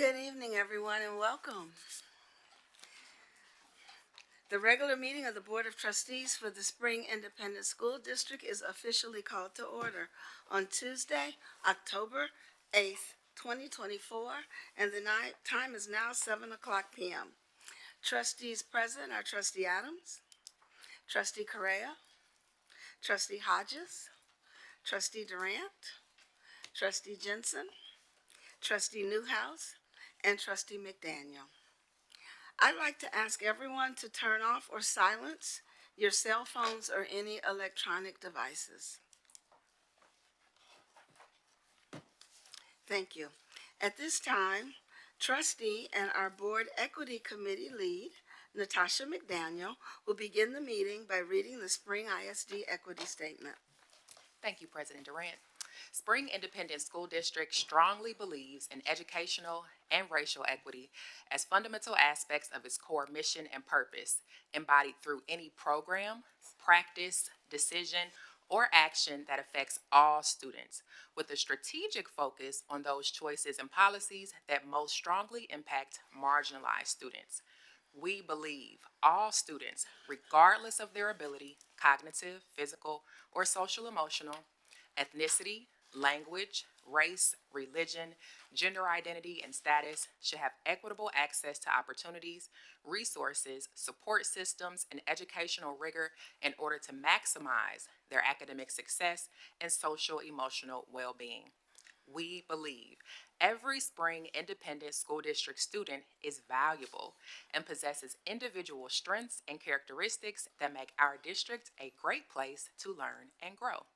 Good evening, everyone, and welcome. The regular meeting of the Board of Trustees for the Spring Independent School District is officially called to order on Tuesday, October 8th, 2024, and the time is now 7 o'clock p.m. Trustees present are Trustee Adams, Trustee Correa, Trustee Hodges, Trustee Durant, Trustee Jensen, Trustee Newhouse, and Trustee McDaniel. I'd like to ask everyone to turn off or silence your cell phones or any electronic devices. Thank you. At this time, Trustee and our Board Equity Committee lead, Natasha McDaniel, will begin the meeting by reading the Spring ISD Equity Statement. Thank you, President Durant. Spring Independent School District strongly believes in educational and racial equity as fundamental aspects of its core mission and purpose, embodied through any program, practice, decision, or action that affects all students, with a strategic focus on those choices and policies that most strongly impact marginalized students. We believe all students, regardless of their ability, cognitive, physical, or social emotional, ethnicity, language, race, religion, gender identity, and status, should have equitable access to opportunities, resources, support systems, and educational rigor in order to maximize their academic success and social emotional well-being. We believe every Spring Independent School District student is valuable and possesses individual strengths and characteristics that make our district a great place to learn and grow.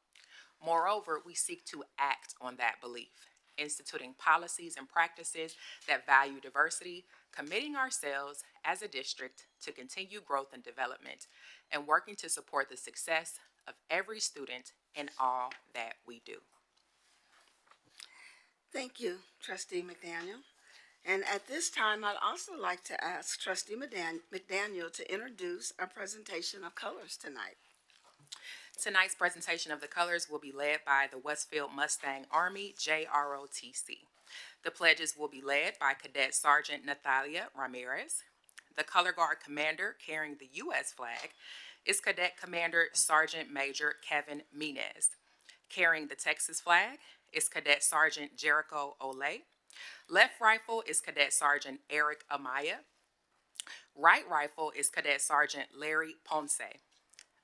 Moreover, we seek to act on that belief, instituting policies and practices that value diversity, committing ourselves as a district to continue growth and development, and working to support the success of every student in all that we do. Thank you, Trustee McDaniel. And at this time, I'd also like to ask Trustee McDaniel to introduce our presentation of colors tonight. Tonight's presentation of the colors will be led by the Westfield Mustang Army JROTC. The pledges will be led by Cadet Sergeant Natalia Ramirez. The color guard commander carrying the U.S. flag is Cadet Commander Sergeant Major Kevin Menez. Carrying the Texas flag is Cadet Sergeant Jericho Olay. Left rifle is Cadet Sergeant Eric Amaya. Right rifle is Cadet Sergeant Larry Ponce.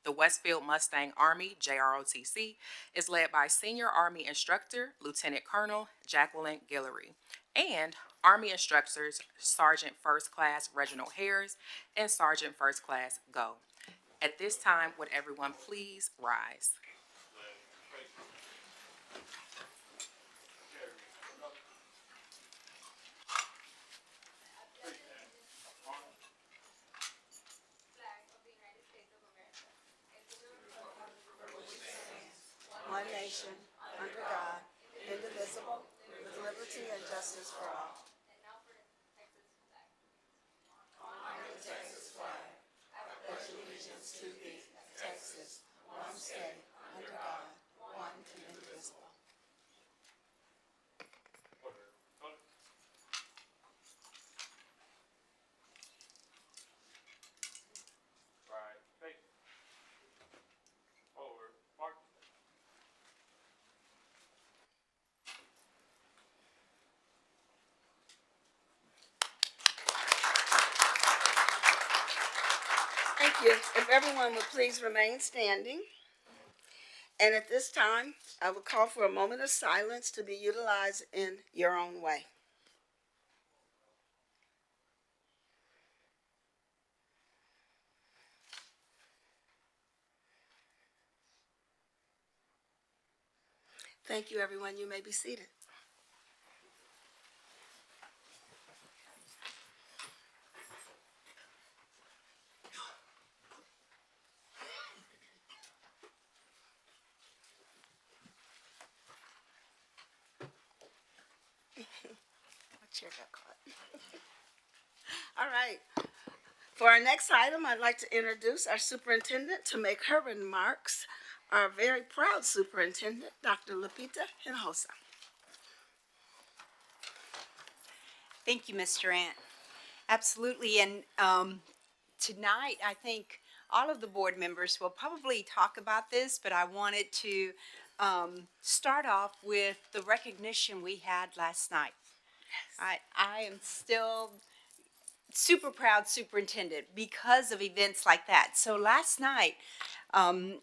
The Westfield Mustang Army JROTC is led by Senior Army Instructor Lieutenant Colonel Jacqueline Guillory and Army Instructors Sergeant First Class Reginald Harris and Sergeant First Class Go. At this time, would everyone please rise? One nation, under God, indivisible, with liberty and justice for all. On the Texas flag, I pledge allegiance to thee, Texas, one state, under God, one and indivisible. Thank you. If everyone would please remain standing. And at this time, I will call for a moment of silence to be utilized in your own way. Thank you, everyone. You may be seated. My chair got caught. All right. For our next item, I'd like to introduce our superintendent to make her remarks, our very proud superintendent, Dr. Lupita Hinojosa. Thank you, Ms. Durant. Absolutely, and tonight, I think all of the board members will probably talk about this, but I wanted to start off with the recognition we had last night. I am still super proud superintendent because of events like that. So last night,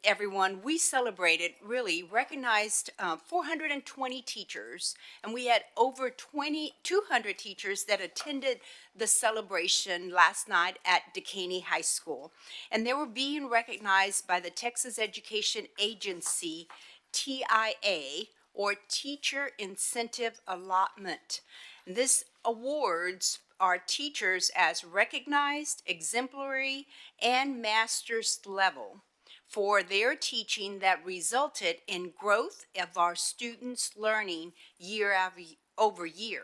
everyone, we celebrated, really recognized 420 teachers, and we had over 200 teachers that attended the celebration last night at Decaney High School. And they were being recognized by the Texas Education Agency, TIA, or Teacher Incentive Allotment. This awards our teachers as recognized, exemplary, and master's level for their teaching that resulted in growth of our students' learning year over year.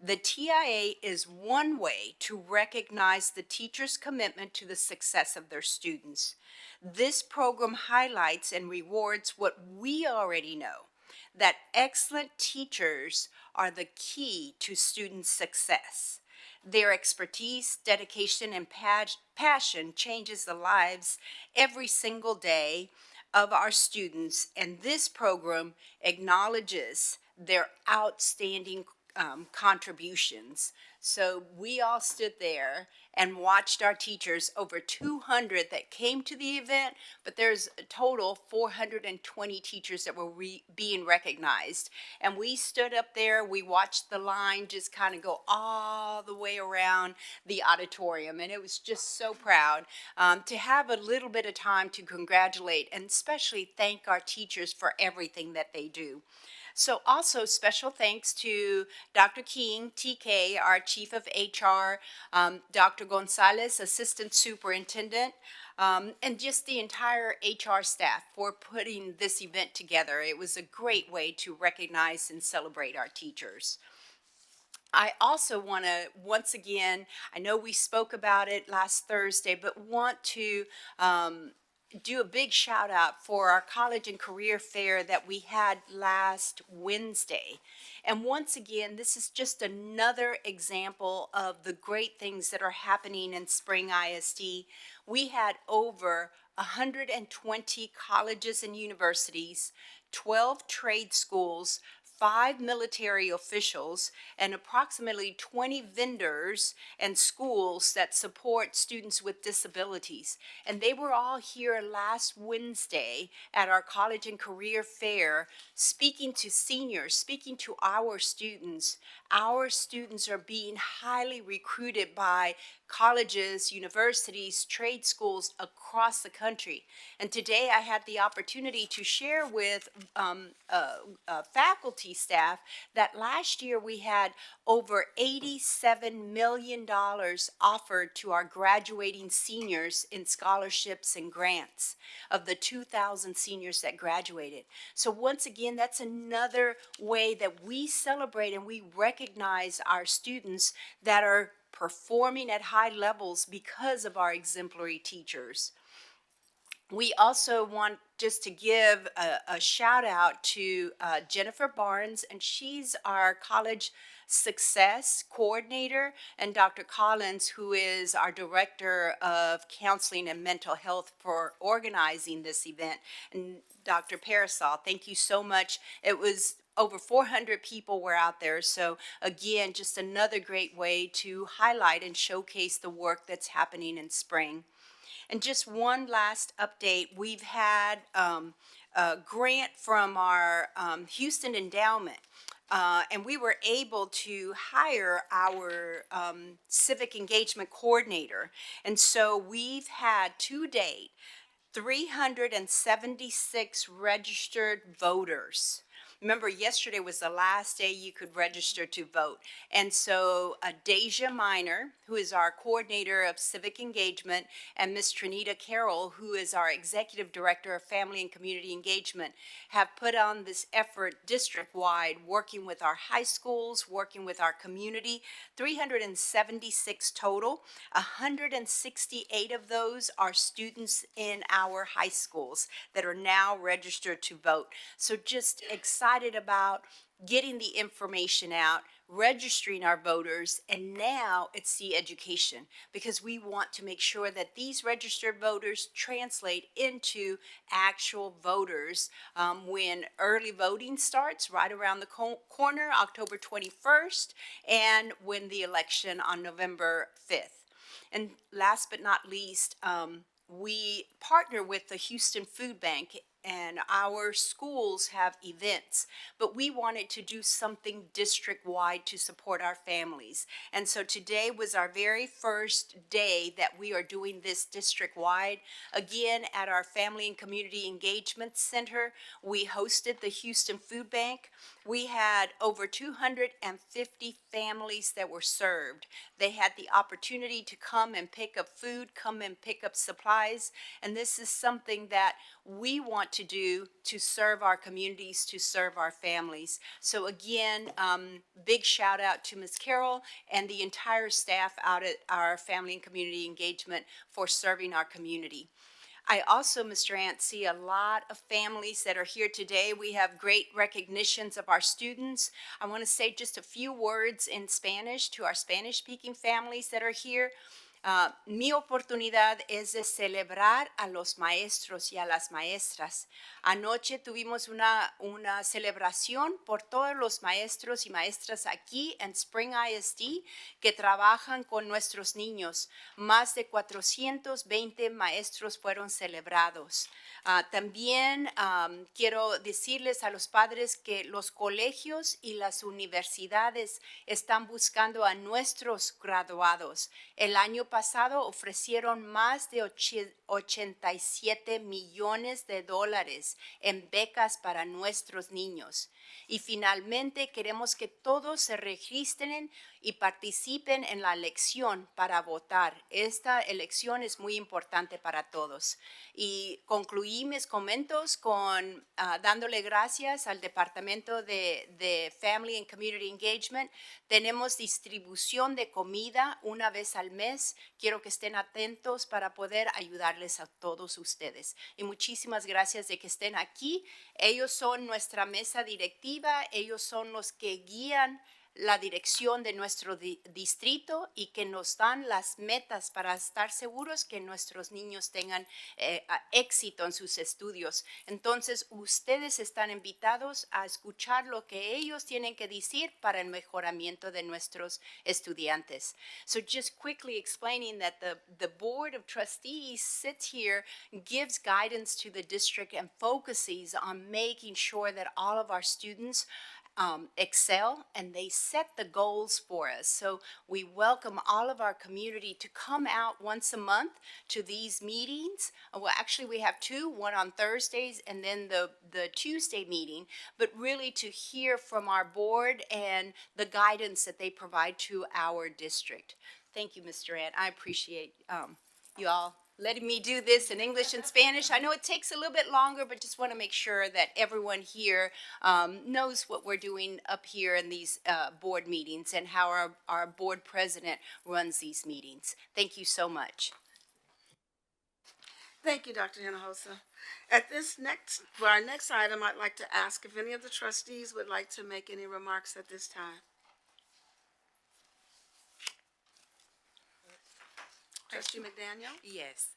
The TIA is one way to recognize the teacher's commitment to the success of their students. This program highlights and rewards what we already know, that excellent teachers are the key to student success. Their expertise, dedication, and passion changes the lives every single day of our students, and this program acknowledges their outstanding contributions. So we all stood there and watched our teachers, over 200 that came to the event, but there's a total 420 teachers that were being recognized. And we stood up there, we watched the line just kind of go all the way around the auditorium, and it was just so proud to have a little bit of time to congratulate and especially thank our teachers for everything that they do. So also special thanks to Dr. King, TK, our Chief of HR, Dr. Gonzalez, Assistant Superintendent, and just the entire HR staff for putting this event together. It was a great way to recognize and celebrate our teachers. I also want to, once again, I know we spoke about it last Thursday, but want to do a big shout out for our college and career fair that we had last Wednesday. And once again, this is just another example of the great things that are happening in Spring ISD. We had over 120 colleges and universities, 12 trade schools, 5 military officials, and approximately 20 vendors and schools that support students with disabilities. And they were all here last Wednesday at our college and career fair speaking to seniors, speaking to our students. Our students are being highly recruited by colleges, universities, trade schools across the country. And today I had the opportunity to share with faculty staff that last year we had over $87 million offered to our graduating seniors in scholarships and grants of the 2,000 seniors that graduated. So once again, that's another way that we celebrate and we recognize our students that are performing at high levels because of our exemplary teachers. We also want just to give a shout out to Jennifer Barnes, and she's our college success coordinator, and Dr. Collins, who is our director of counseling and mental health, for organizing this event. And Dr. Parasol, thank you so much. It was over 400 people were out there. So again, just another great way to highlight and showcase the work that's happening in spring. And just one last update, we've had a grant from our Houston Endowment. And we were able to hire our civic engagement coordinator. And so we've had to date 376 registered voters. Remember, yesterday was the last day you could register to vote. And so Deja Minor, who is our coordinator of civic engagement, and Ms. Trinita Carroll, who is our executive director of family and community engagement, have put on this effort district-wide, working with our high schools, working with our community. 376 total. 168 of those are students in our high schools that are now registered to vote. So just excited excited about getting the information out, registering our voters, and now it's the education, because we want to make sure that these registered voters translate into actual voters when early voting starts right around the corner, October 21st, and when the election on November 5th. And last but not least, we partner with the Houston Food Bank, and our schools have events, but we wanted to do something district-wide to support our families. And so today was our very first day that we are doing this district-wide. Again, at our Family and Community Engagement Center, we hosted the Houston Food Bank. We had over 250 families that were served. They had the opportunity to come and pick up food, come and pick up supplies, and this is something that we want to do to serve our communities, to serve our families. So again, big shout out to Ms. Carroll and the entire staff out at our Family and Community Engagement for serving our community. I also, Mr. Ant, see a lot of families that are here today. We have great recognitions of our students. I want to say just a few words in Spanish to our Spanish-speaking families that are here. Mi oportunidad es de celebrar a los maestros y a las maestras. Anoche tuvimos una celebración por todos los maestros y maestras aquí en Spring ISD que trabajan con nuestros niños. Más de 420 maestros fueron celebrados. También quiero decirles a los padres que los colegios y las universidades están buscando a nuestros graduados. El año pasado ofrecieron más de 87 millones de dólares en becas para nuestros niños. Y finalmente queremos que todos se registren y participen en la elección para votar. Esta elección es muy importante para todos. Y concluí mis comentarios con dándole gracias al Departamento de Family and Community Engagement. Tenemos distribución de comida una vez al mes. Quiero que estén atentos para poder ayudarles a todos ustedes. Y muchísimas gracias de que estén aquí. Ellos son nuestra mesa directiva, ellos son los que guían la dirección de nuestro distrito y que nos dan las metas para estar seguros que nuestros niños tengan éxito en sus estudios. Entonces, ustedes están invitados a escuchar lo que ellos tienen que decir para el mejoramiento de nuestros estudiantes. So just quickly explaining that the Board of Trustees sits here, gives guidance to the district and focuses on making sure that all of our students excel, and they set the goals for us. So we welcome all of our community to come out once a month to these meetings. Well, actually we have two, one on Thursdays and then the Tuesday meeting, but really to hear from our board and the guidance that they provide to our district. Thank you, Mr. Ant. I appreciate you all letting me do this in English and Spanish. I know it takes a little bit longer, but just want to make sure that everyone here knows what we're doing up here in these board meetings and how our board president runs these meetings. Thank you so much. Thank you, Dr. Hinojosa. For our next item, I'd like to ask if any of the trustees would like to make any remarks at this time. Trustee McDaniel? Yes.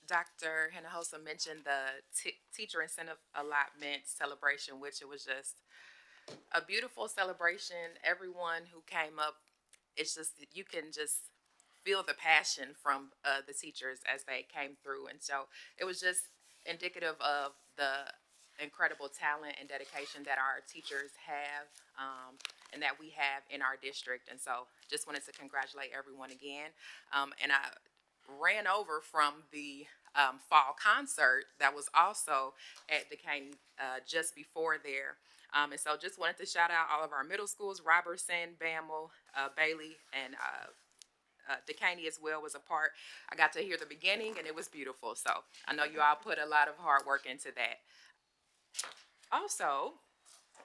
Dr. Hinojosa mentioned the teacher incentive allotment celebration, which it was just a beautiful celebration. Everyone who came up, it's just, you can just feel the passion from the teachers as they came through. And so it was just indicative of the incredible talent and dedication that our teachers have and that we have in our district. And so just wanted to congratulate everyone again. And I ran over from the fall concert that was also at Duquesne just before there. And so just wanted to shout out all of our middle schools, Robertson, Bammel, Bailey, and Duquesne as well was a part. I got to hear the beginning and it was beautiful. So I know you all put a lot of hard work into that. Also,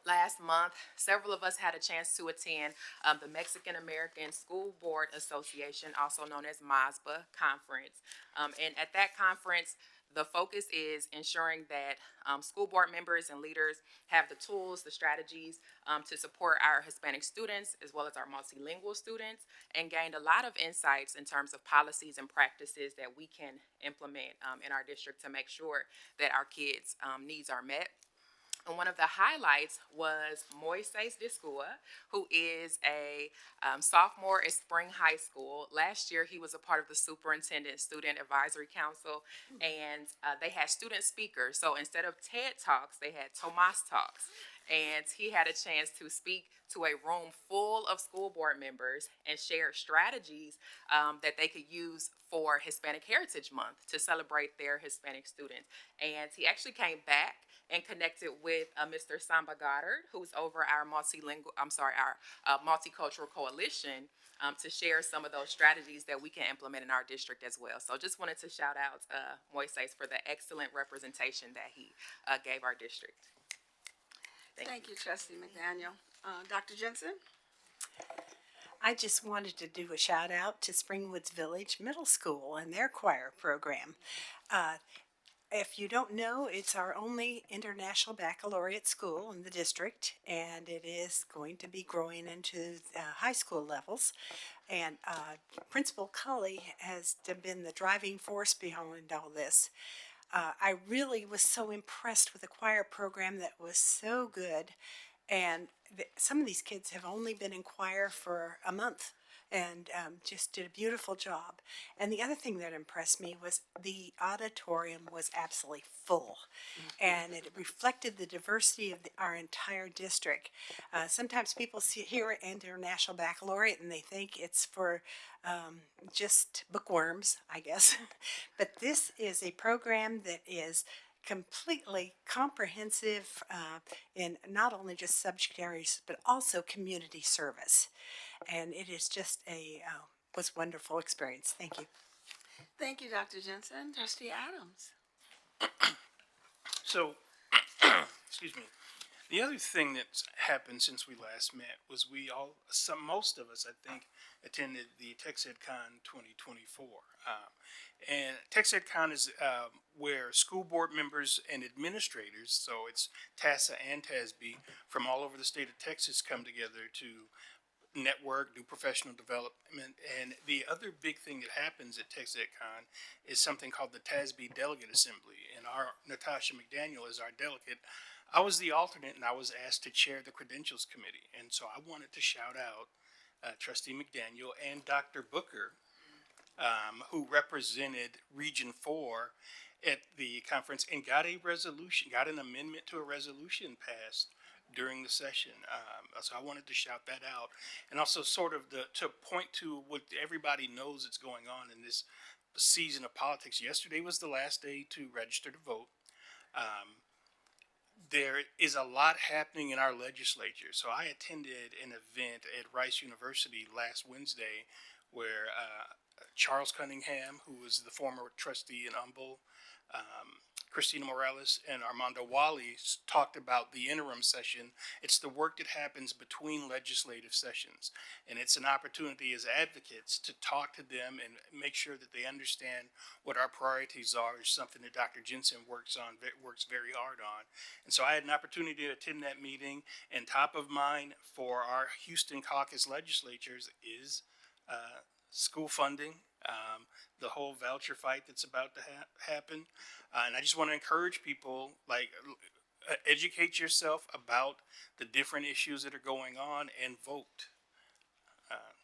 last month, several of us had a chance to attend the Mexican American School Board Association, also known as MASBA conference. And at that conference, The focus is ensuring that school board members and leaders have the tools, the strategies to support our Hispanic students as well as our multilingual students, and gained a lot of insights in terms of policies and practices that we can implement in our district to make sure that our kids' needs are met. And one of the highlights was Moises Discua, who is a sophomore at Spring High School. Last year, he was a part of the Superintendent Student Advisory Council, and they had student speakers. So instead of TED Talks, they had Tomas Talks. And he had a chance to speak to a room full of school board members and share strategies that they could use for Hispanic Heritage Month to celebrate their Hispanic students. And he actually came back and connected with Mr. Samba Goddard, who's over our multicultural coalition, to share some of those strategies that we can implement in our district as well. So just wanted to shout out Moises for the excellent representation that he gave our district. Thank you, Trustee McDaniel. Dr. Jensen? I just wanted to do a shout out to Springwoods Village Middle School and their choir program. If you don't know, it's our only international baccalaureate school in the district, and it is going to be growing into high school levels. And Principal Cully has been the driving force behind all this. I really was so impressed with the choir program that was so good. And some of these kids have only been in choir for a month and just did a beautiful job. And the other thing that impressed me was the auditorium was absolutely full. And it reflected the diversity of our entire district. Sometimes people hear International Baccalaureate and they think it's for just bookworms, I guess. But this is a program that is completely comprehensive in not only just subject areas, but also community service. And it is just was a wonderful experience. Thank you. Thank you, Dr. Jensen. Trustee Adams? So, excuse me. The other thing that's happened since we last met was most of us, I think, attended the TexEdCon 2024. And TexEdCon is where school board members and administrators, so it's TASA and TASB, from all over the state of Texas come together to network, do professional development. And the other big thing that happens at TexEdCon is something called the TASB Delegate Assembly. And our Natasha McDaniel is our delegate. I was the alternate, and I was asked to chair the Credentials Committee. And so I wanted to shout out Trustee McDaniel and Dr. Booker, who represented Region 4 at the conference and got an amendment to a resolution passed during the session. So I wanted to shout that out. And also sort of to point to what everybody knows that's going on in this season of politics. Yesterday was the last day to register to vote. There is a lot happening in our legislature. So I attended an event at Rice University last Wednesday where Charles Cunningham, who was the former trustee in Humboldt, Christina Morales, and Armando Wally talked about the interim session. It's the work that happens between legislative sessions. And it's an opportunity as advocates to talk to them and make sure that they understand what our priorities are. It's something that Dr. Jensen works very hard on. And so I had an opportunity to attend that meeting. And top of mind for our Houston caucus legislatures is school funding, the whole voucher fight that's about to happen. And I just want to encourage people, educate yourself about the different issues that are going on and vote.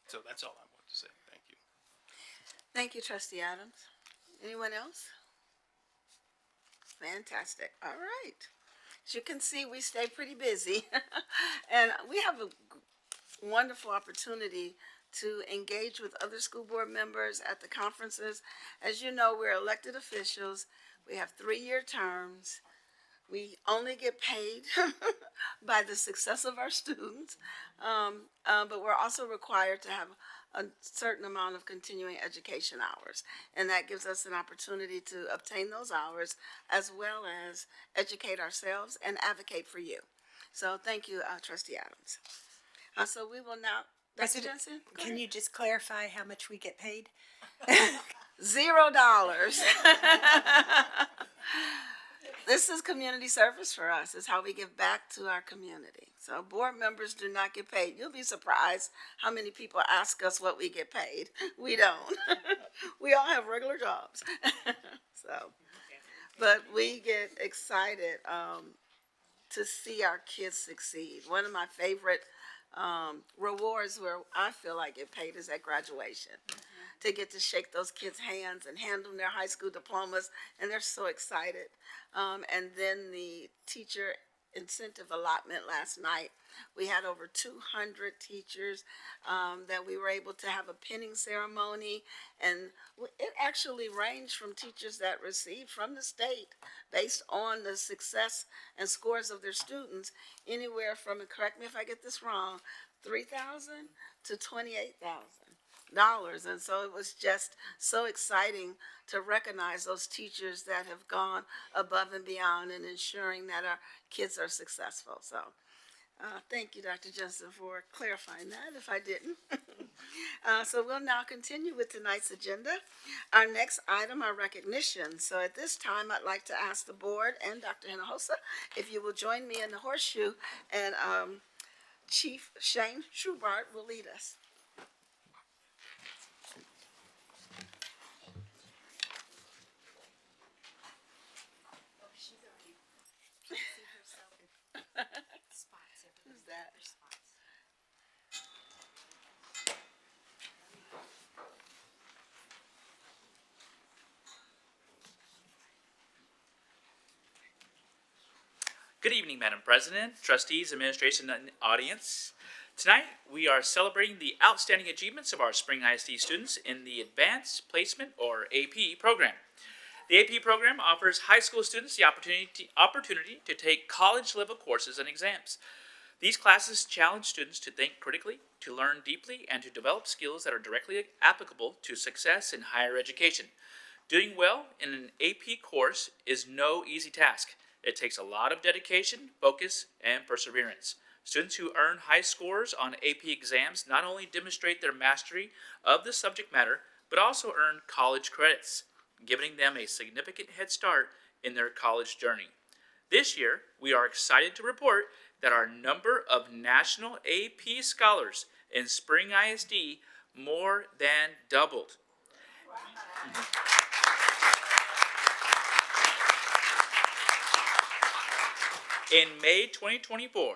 So that's all I want to say. Thank you. Thank you, Trustee Adams. Anyone else? Fantastic. All right. As you can see, we stay pretty busy. And we have a wonderful opportunity to engage with other school board members at the conferences. As you know, we're elected officials. We have 3-year terms. We only get paid by the success of our students, but we're also required to have a certain amount of continuing education hours. And that gives us an opportunity to obtain those hours as well as educate ourselves and advocate for you. So thank you, Trustee Adams. So we will now, Dr. Jensen? Can you just clarify how much we get paid? $0. This is community service for us. It's how we give back to our community. So board members do not get paid. You'll be surprised how many people ask us what we get paid. We don't. We all have regular jobs. So, but we get excited to see our kids succeed. One of my favorite rewards where I feel like get paid is at graduation. To get to shake those kids' hands and hand them their high school diplomas, and they're so excited. And then the teacher incentive allotment last night. We had over 200 teachers that we were able to have a pinning ceremony, and it actually ranged from teachers that received from the state based on the success and scores of their students, anywhere from, and correct me if I get this wrong, $3,000 to $28,000. And so it was just so exciting to recognize those teachers that have gone above and beyond in ensuring that our kids are successful. So thank you, Dr. Jensen, for clarifying that if I didn't. So we'll now continue with tonight's agenda. Our next item are recognitions. So at this time, I'd like to ask the board and Dr. Hinojosa if you will join me in the horseshoe, and Chief Shane Schubart will lead us. Who's that? Good evening, Madam President, trustees, administration, and audience. Tonight, we are celebrating the outstanding achievements of our Spring ISD students in the Advanced Placement, or AP, program. The AP program offers high school students the opportunity to take college-level courses and exams. These classes challenge students to think critically, to learn deeply, and to develop skills that are directly applicable to success in higher education. Doing well in an AP course is no easy task. It takes a lot of dedication, focus, and perseverance. Students who earn high scores on AP exams not only demonstrate their mastery of the subject matter, but also earn college credits, giving them a significant head start in their college journey. This year, we are excited to report that our number of national AP scholars in Spring ISD more than doubled. In May 2024,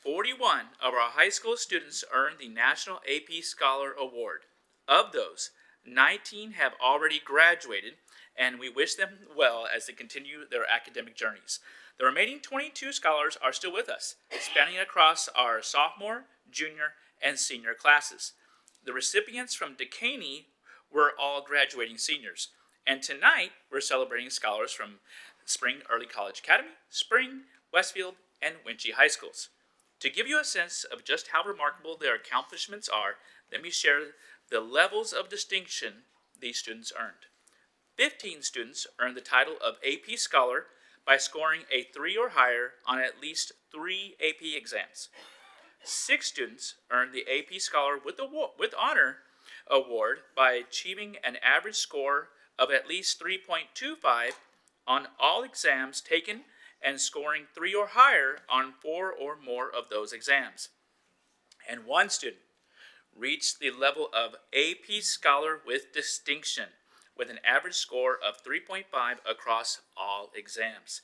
41 of our high school students earned the National AP Scholar Award. Of those, 19 have already graduated, and we wish them well as they continue their academic journeys. The remaining 22 scholars are still with us, spanning across our sophomore, junior, and senior classes. The recipients from Dekaney were all graduating seniors, and tonight we're celebrating scholars from Spring Early College Academy, Spring, Westfield, and Winchie High Schools. To give you a sense of just how remarkable their accomplishments are, let me share the levels of distinction these students earned. 15 students earned the title of AP Scholar by scoring a 3 or higher on at least 3 AP exams. 6 students earned the AP Scholar with Honor Award by achieving an average score of at least 3.25 on all exams taken and scoring 3 or higher on 4 or more of those exams. And 1 student reached the level of AP Scholar with Distinction with an average score of 3.5 across all exams.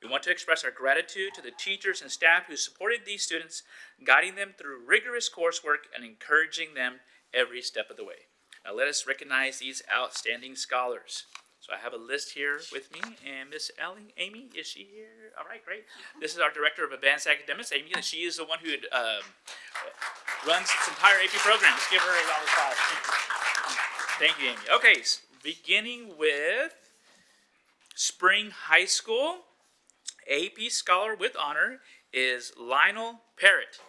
We want to express our gratitude to the teachers and staff who supported these students, guiding them through rigorous coursework and encouraging them every step of the way. Now let us recognize these outstanding scholars. So I have a list here with me, and Miss Amy, is she here? All right, great. This is our Director of Advanced Academics, Amy, and she is the one who runs this entire AP program. Let's give her a round of applause. Thank you, Amy. Okay, beginning with Spring High School, AP Scholar with Honor is Lionel Parrott.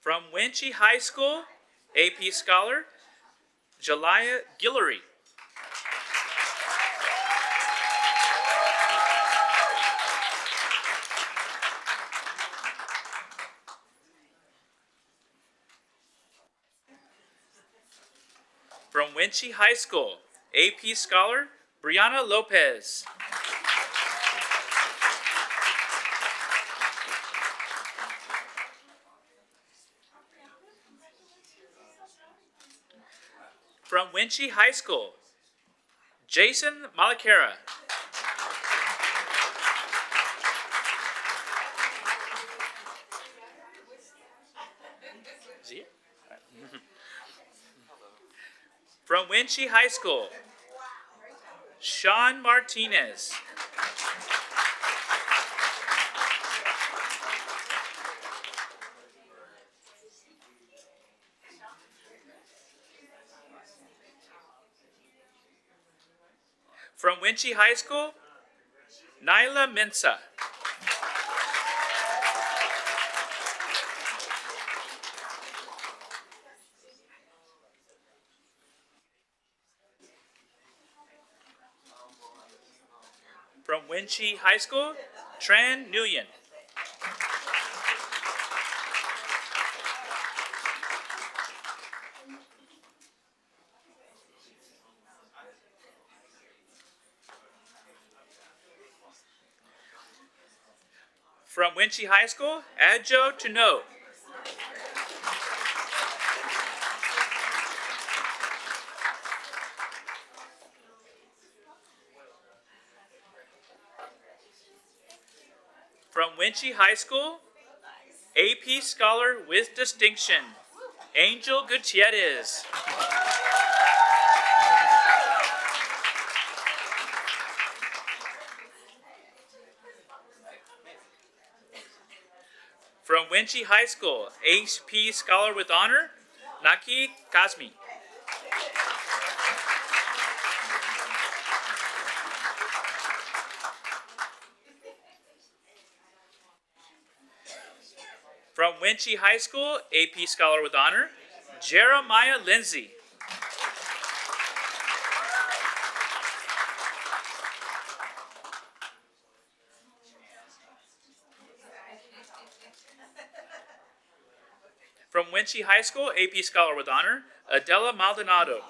From Winchie High School, AP Scholar, Jaliyah Guillory. From Winchie High School, AP Scholar Brianna Lopez. From Winchie High School, Jason Malakera. Is he here? From Winchie High School, Sean Martinez. From Winchie High School, Nyla Mensa. From Winchie High School, Tran Nguyen. From Winchie High School, Adjo Tuno. From Winchie High School, AP Scholar with Distinction, Angel Gutierrez. From Winchie High School, AP Scholar with Honor, Naki Kazmi. From Winchie High School, AP Scholar with Honor, Jeremiah Lindsay. From Winchie High School, AP Scholar with Honor, Adela Maldonado.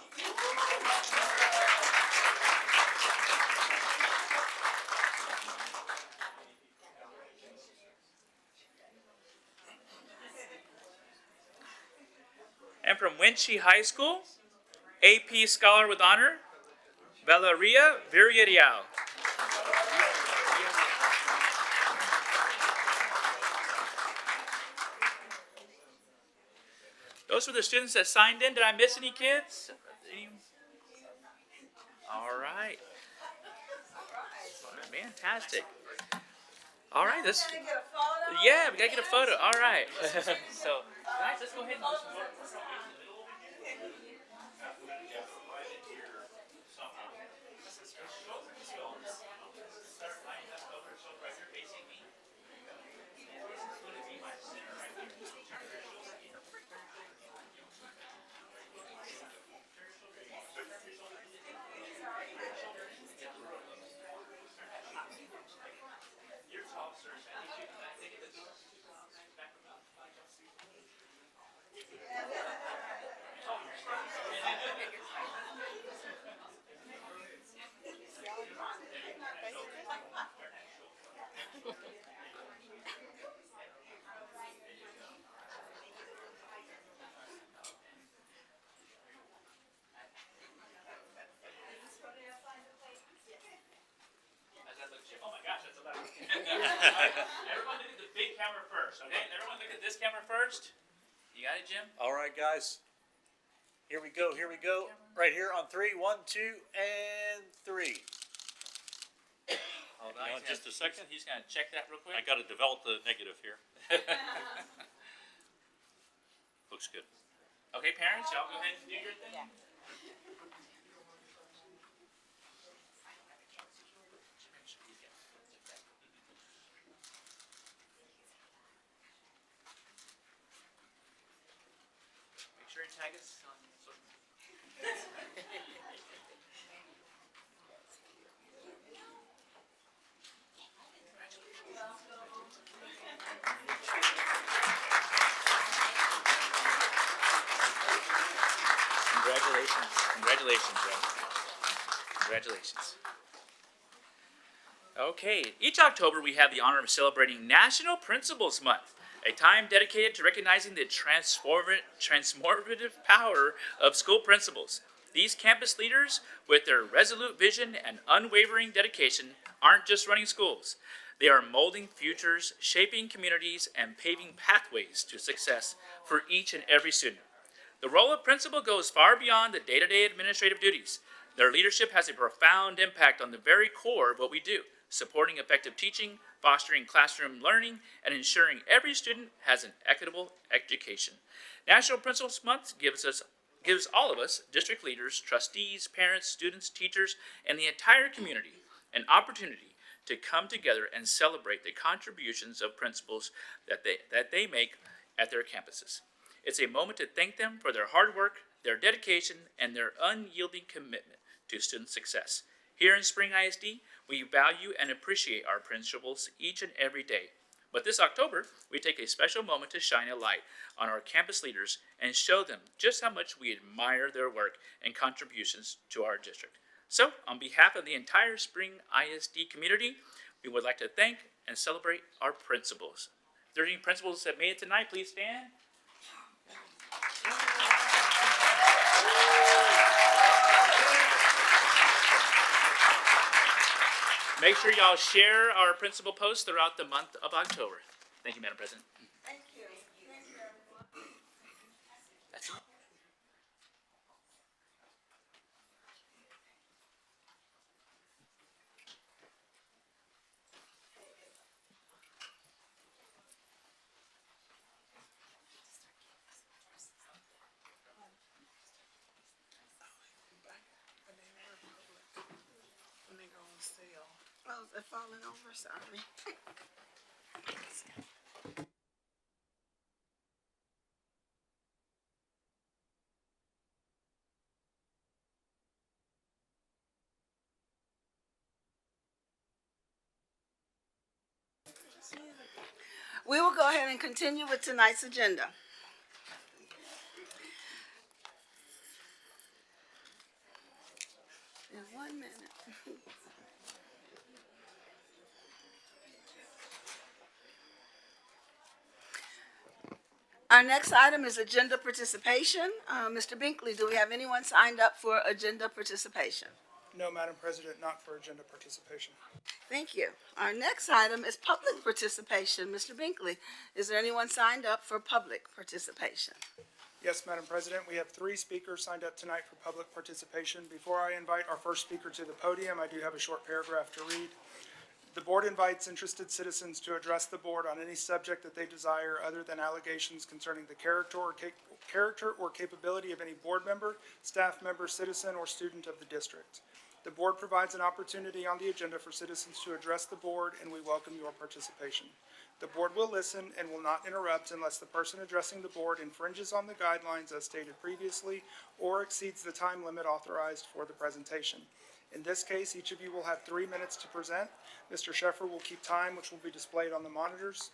And from Winchie High School, AP Scholar with Honor, Valeria Villarreal. Those were the students that signed in. Did I miss any kids? All right. Fantastic. All right, let's. Yeah, we gotta get a photo. All right. So, guys, let's go ahead and do some more. Oh my gosh, that's a lot. Everyone look at the big camera first, okay? Everyone look at this camera first. You got it, Jim? All right, guys. Here we go. Here we go. Right here on 3. 1, 2, and 3. Hold on, just a second. He's gonna check that real quick. I got to develop the negative here. Looks good. Okay, parents, y'all go ahead and do your thing. Make sure you tag us on social media. Congratulations. Congratulations, Joe. Congratulations. Okay, each October we have the honor of celebrating National Principals Month, a time dedicated to recognizing the transformative power of school principals. These campus leaders, with their resolute vision and unwavering dedication, aren't just running schools. They are molding futures, shaping communities, and paving pathways to success for each and every student. The role of principal goes far beyond the day-to-day administrative duties. Their leadership has a profound impact on the very core of what we do, supporting effective teaching, fostering classroom learning, and ensuring every student has an equitable education. National Principals Month gives all of us, district leaders, trustees, parents, students, teachers, and the entire community an opportunity to come together and celebrate the contributions of principals that they make at their campuses. It's a moment to thank them for their hard work, their dedication, and their unyielding commitment to student success. Here in Spring ISD, we value and appreciate our principals each and every day. But this October, we take a special moment to shine a light on our campus leaders and show them just how much we admire their work and contributions to our district. So, on behalf of the entire Spring ISD community, we would like to thank and celebrate our principals. If there are any principals that made it tonight, please stand. Make sure y'all share our principal posts throughout the month of October. Thank you, Madam President. Thank you. Thank you, everyone. That's it. Oh, they're falling over, sorry. We will go ahead and continue with tonight's agenda. In 1 minute. Our next item is agenda participation. Mr. Binkley, do we have anyone signed up for agenda participation? No, Madam President, not for agenda participation. Thank you. Our next item is public participation. Mr. Binkley, is there anyone signed up for public participation? Yes, Madam President, we have 3 speakers signed up tonight for public participation. Before I invite our first speaker to the podium, I do have a short paragraph to read. The board invites interested citizens to address the board on any subject that they desire other than allegations concerning the character or capability of any board member, staff member, citizen, or student of the district. The board provides an opportunity on the agenda for citizens to address the board, and we welcome your participation. The board will listen and will not interrupt unless the person addressing the board infringes on the guidelines as stated previously or exceeds the time limit authorized for the presentation. In this case, each of you will have 3 minutes to present. Mr. Sheffer will keep time, which will be displayed on the monitors.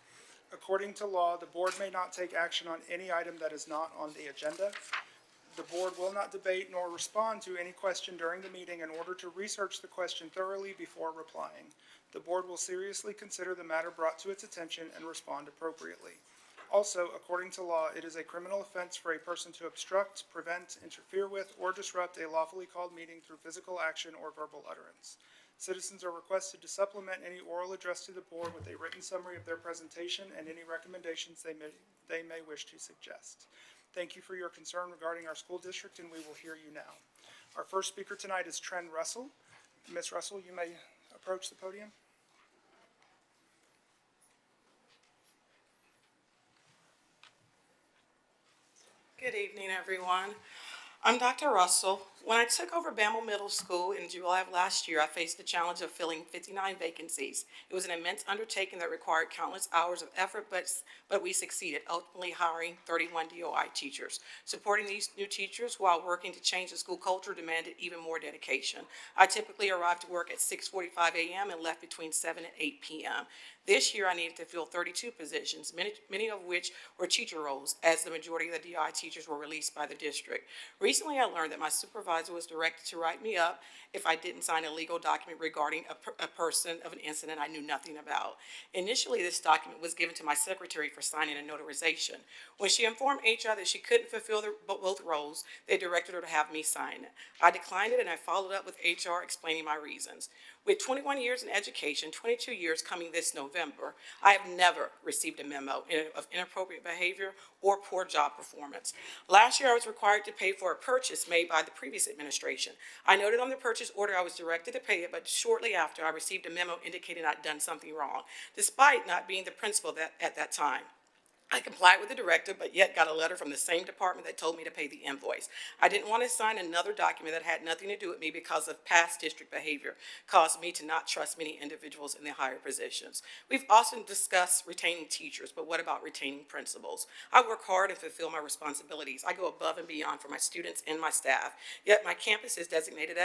According to law, the board may not take action on any item that is not on the agenda. The board will not debate nor respond to any question during the meeting in order to research the question thoroughly before replying. The board will seriously consider the matter brought to its attention and respond appropriately. Also, according to law, it is a criminal offense for a person to obstruct, prevent, interfere with, or disrupt a lawfully called meeting through physical action or verbal utterance. Citizens are requested to supplement any oral address to the board with a written summary of their presentation and any recommendations they may wish to suggest. Thank you for your concern regarding our school district, and we will hear you now. Our first speaker tonight is Trent Russell. Ms. Russell, you may approach the podium. Good evening, everyone. I'm Dr. Russell. When I took over Bamble Middle School in July of last year, I faced the challenge of filling 59 vacancies. It was an immense undertaking that required countless hours of effort, but we succeeded, ultimately hiring 31 DOI teachers. Supporting these new teachers while working to change the school culture demanded even more dedication. I typically arrived to work at 6:45 a.m. and left between 7 and 8 p.m. This year, I needed to fill 32 positions, many of which were teacher roles, as the majority of the DI teachers were released by the district. Recently, I learned that my supervisor was directed to write me up if I didn't sign a legal document regarding a person of an incident I knew nothing about. Initially, this document was given to my secretary for signing and notarization. When she informed HR that she couldn't fulfill both roles, they directed her to have me sign it. I declined it, and I followed up with HR explaining my reasons. With 21 years in education, 22 years coming this November, I have never received a memo of inappropriate behavior or poor job performance. Last year, I was required to pay for a purchase made by the previous administration. I noted on the purchase order I was directed to pay it, but shortly after, I received a memo indicating I'd done something wrong, despite not being the principal at that time. I complied with the directive, but yet got a letter from the same department that told me to pay the invoice. I didn't want to sign another document that had nothing to do with me because of past district behavior, caused me to not trust many individuals in the higher positions. We've often discussed retaining teachers, but what about retaining principals? I work hard and fulfill my responsibilities. I go above and beyond for my students and my staff. Yet my campus is designated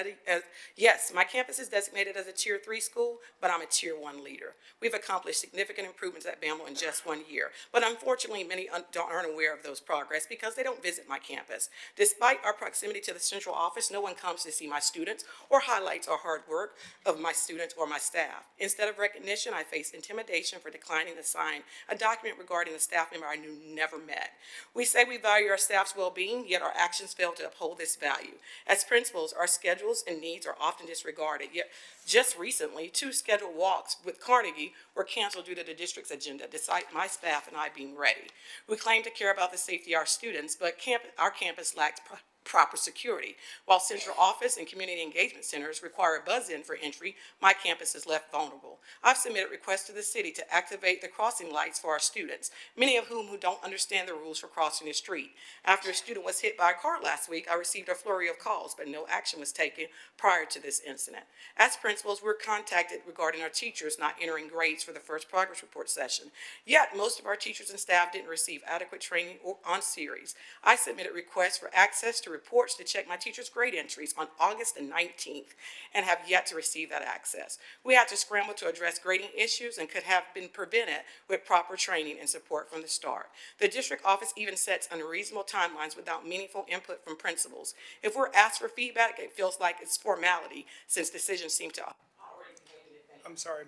my campus is designated as a Tier 3 school, but I'm a Tier 1 leader. We've accomplished significant improvements at Bama in just 1 year, but unfortunately, many aren't aware of those progress because they don't visit my campus. Despite our proximity to the central office, no one comes to see my students or highlights our hard work of my students or my staff. Instead of recognition, I faced intimidation for declining to sign a document regarding a staff member I knew never met. We say we value our staff's well-being, yet our actions fail to uphold this value. As principals, our schedules and needs are often disregarded, yet just recently, 2 scheduled walks with Carnegie were canceled due to the district's agenda, despite my staff and I being ready. We claim to care about the safety of our students, but our campus lacks proper security. While central office and community engagement centers require a buzz-in for entry, my campus is left vulnerable. I've submitted requests to the city to activate the crossing lights for our students, many of whom don't understand the rules for crossing the street. After a student was hit by a car last week, I received a flurry of calls, but no action was taken prior to this incident. As principals, we're contacted regarding our teachers not entering grades for the first progress report session. Yet, most of our teachers and staff didn't receive adequate training on series. I submitted requests for access to reports to check my teachers' grade entries on August the 19th and have yet to receive that access. We had to scramble to address grading issues and could have been prevented with proper training and support from the start. The district office even sets unreasonable timelines without meaningful input from principals. If we're asked for feedback, it feels like it's formality since decisions seem to already be made in advance. I'm sorry,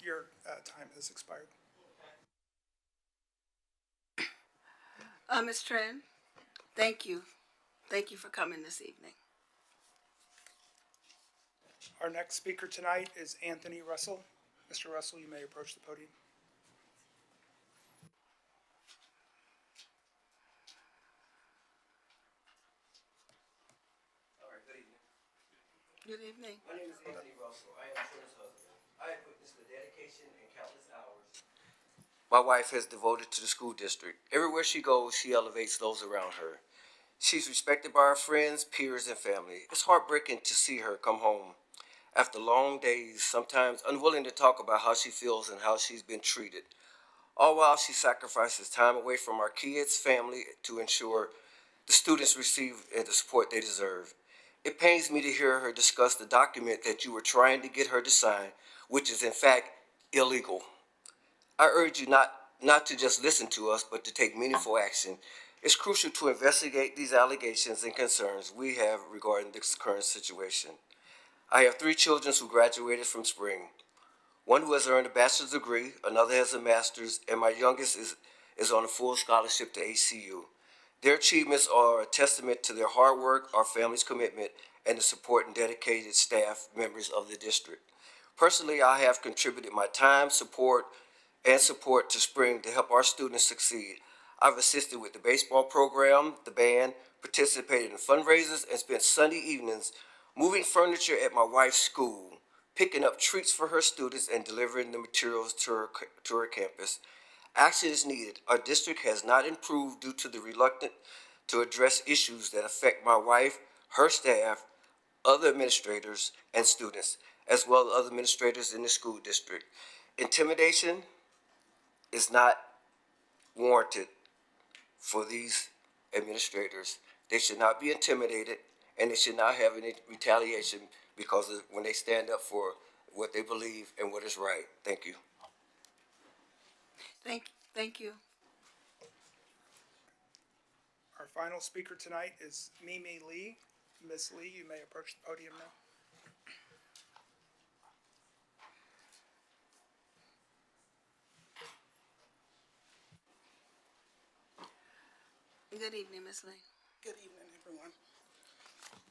your time has expired. Ms. Tran, thank you. Thank you for coming this evening. Our next speaker tonight is Anthony Russell. Mr. Russell, you may approach the podium. All right, good evening. Good evening. My name is Anthony Russell. I am Trina's husband. I have witnessed the dedication and countless hours my wife has devoted to the school district. Everywhere she goes, she elevates those around her. She's respected by her friends, peers, and family. It's heartbreaking to see her come home after long days, sometimes unwilling to talk about how she feels and how she's been treated. All while she sacrifices time away from our kids' family to ensure the students receive the support they deserve. It pains me to hear her discuss the document that you were trying to get her to sign, which is in fact illegal. I urge you not to just listen to us, but to take meaningful action. It's crucial to investigate these allegations and concerns we have regarding this current situation. I have 3 children who graduated from Spring. One who has earned a bachelor's degree, another has a master's, and my youngest is on a full scholarship to HCU. Their achievements are a testament to their hard work, our family's commitment, and the support and dedicated staff members of the district. Personally, I have contributed my time, support to Spring to help our students succeed. I've assisted with the baseball program, the band, participated in fundraisers, and spent Sunday evenings moving furniture at my wife's school, picking up treats for her students, and delivering the materials to her campus. Action is needed. Our district has not improved due to the reluctance to address issues that affect my wife, her staff, other administrators, and students, as well as other administrators in the school district. Intimidation is not warranted for these administrators. They should not be intimidated, and they should not have any retaliation because of when they stand up for what they believe and what is right. Thank you. Thank you. Our final speaker tonight is Mimi Lee. Miss Lee, you may approach the podium now. Good evening, Ms. Lee. Good evening, everyone.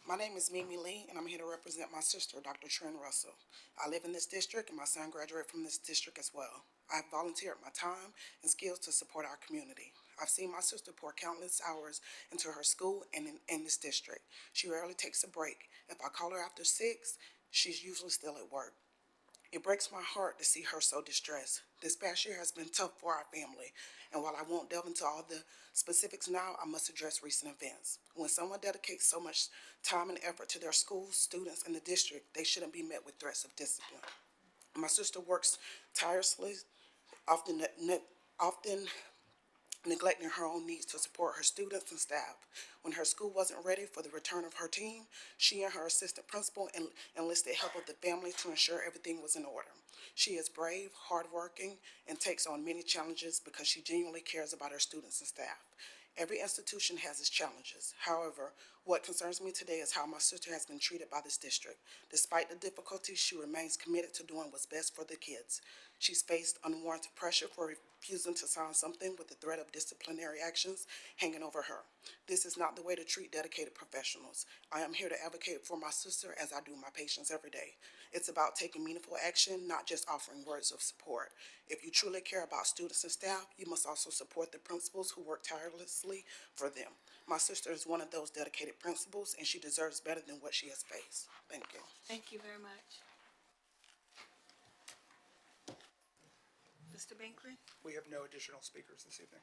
My name is Mimi Lee, and I'm here to represent my sister, Dr. Trent Russell. I live in this district, and my son graduated from this district as well. I have volunteered my time and skills to support our community. I've seen my sister pour countless hours into her school and in this district. She rarely takes a break. If I call her after 6, she's usually still at work. It breaks my heart to see her so distressed. This past year has been tough for our family, and while I won't delve into all the specifics now, I must address recent events. When someone dedicates so much time and effort to their schools, students, and the district, they shouldn't be met with threats of discipline. My sister works tirelessly, often neglecting her own needs to support her students and staff. When her school wasn't ready for the return of her team, she and her assistant principal enlisted help of the family to ensure everything was in order. She is brave, hardworking, and takes on many challenges because she genuinely cares about her students and staff. Every institution has its challenges. However, what concerns me today is how my sister has been treated by this district. Despite the difficulties, she remains committed to doing what's best for the kids. She's faced unwarranted pressure for refusing to sign something with the threat of disciplinary actions hanging over her. This is not the way to treat dedicated professionals. I am here to advocate for my sister as I do my patients every day. It's about taking meaningful action, not just offering words of support. If you truly care about students and staff, you must also support the principals who work tirelessly for them. My sister is one of those dedicated principals, and she deserves better than what she has faced. Thank you. Thank you very much. Mr. Binkley? We have no additional speakers this evening.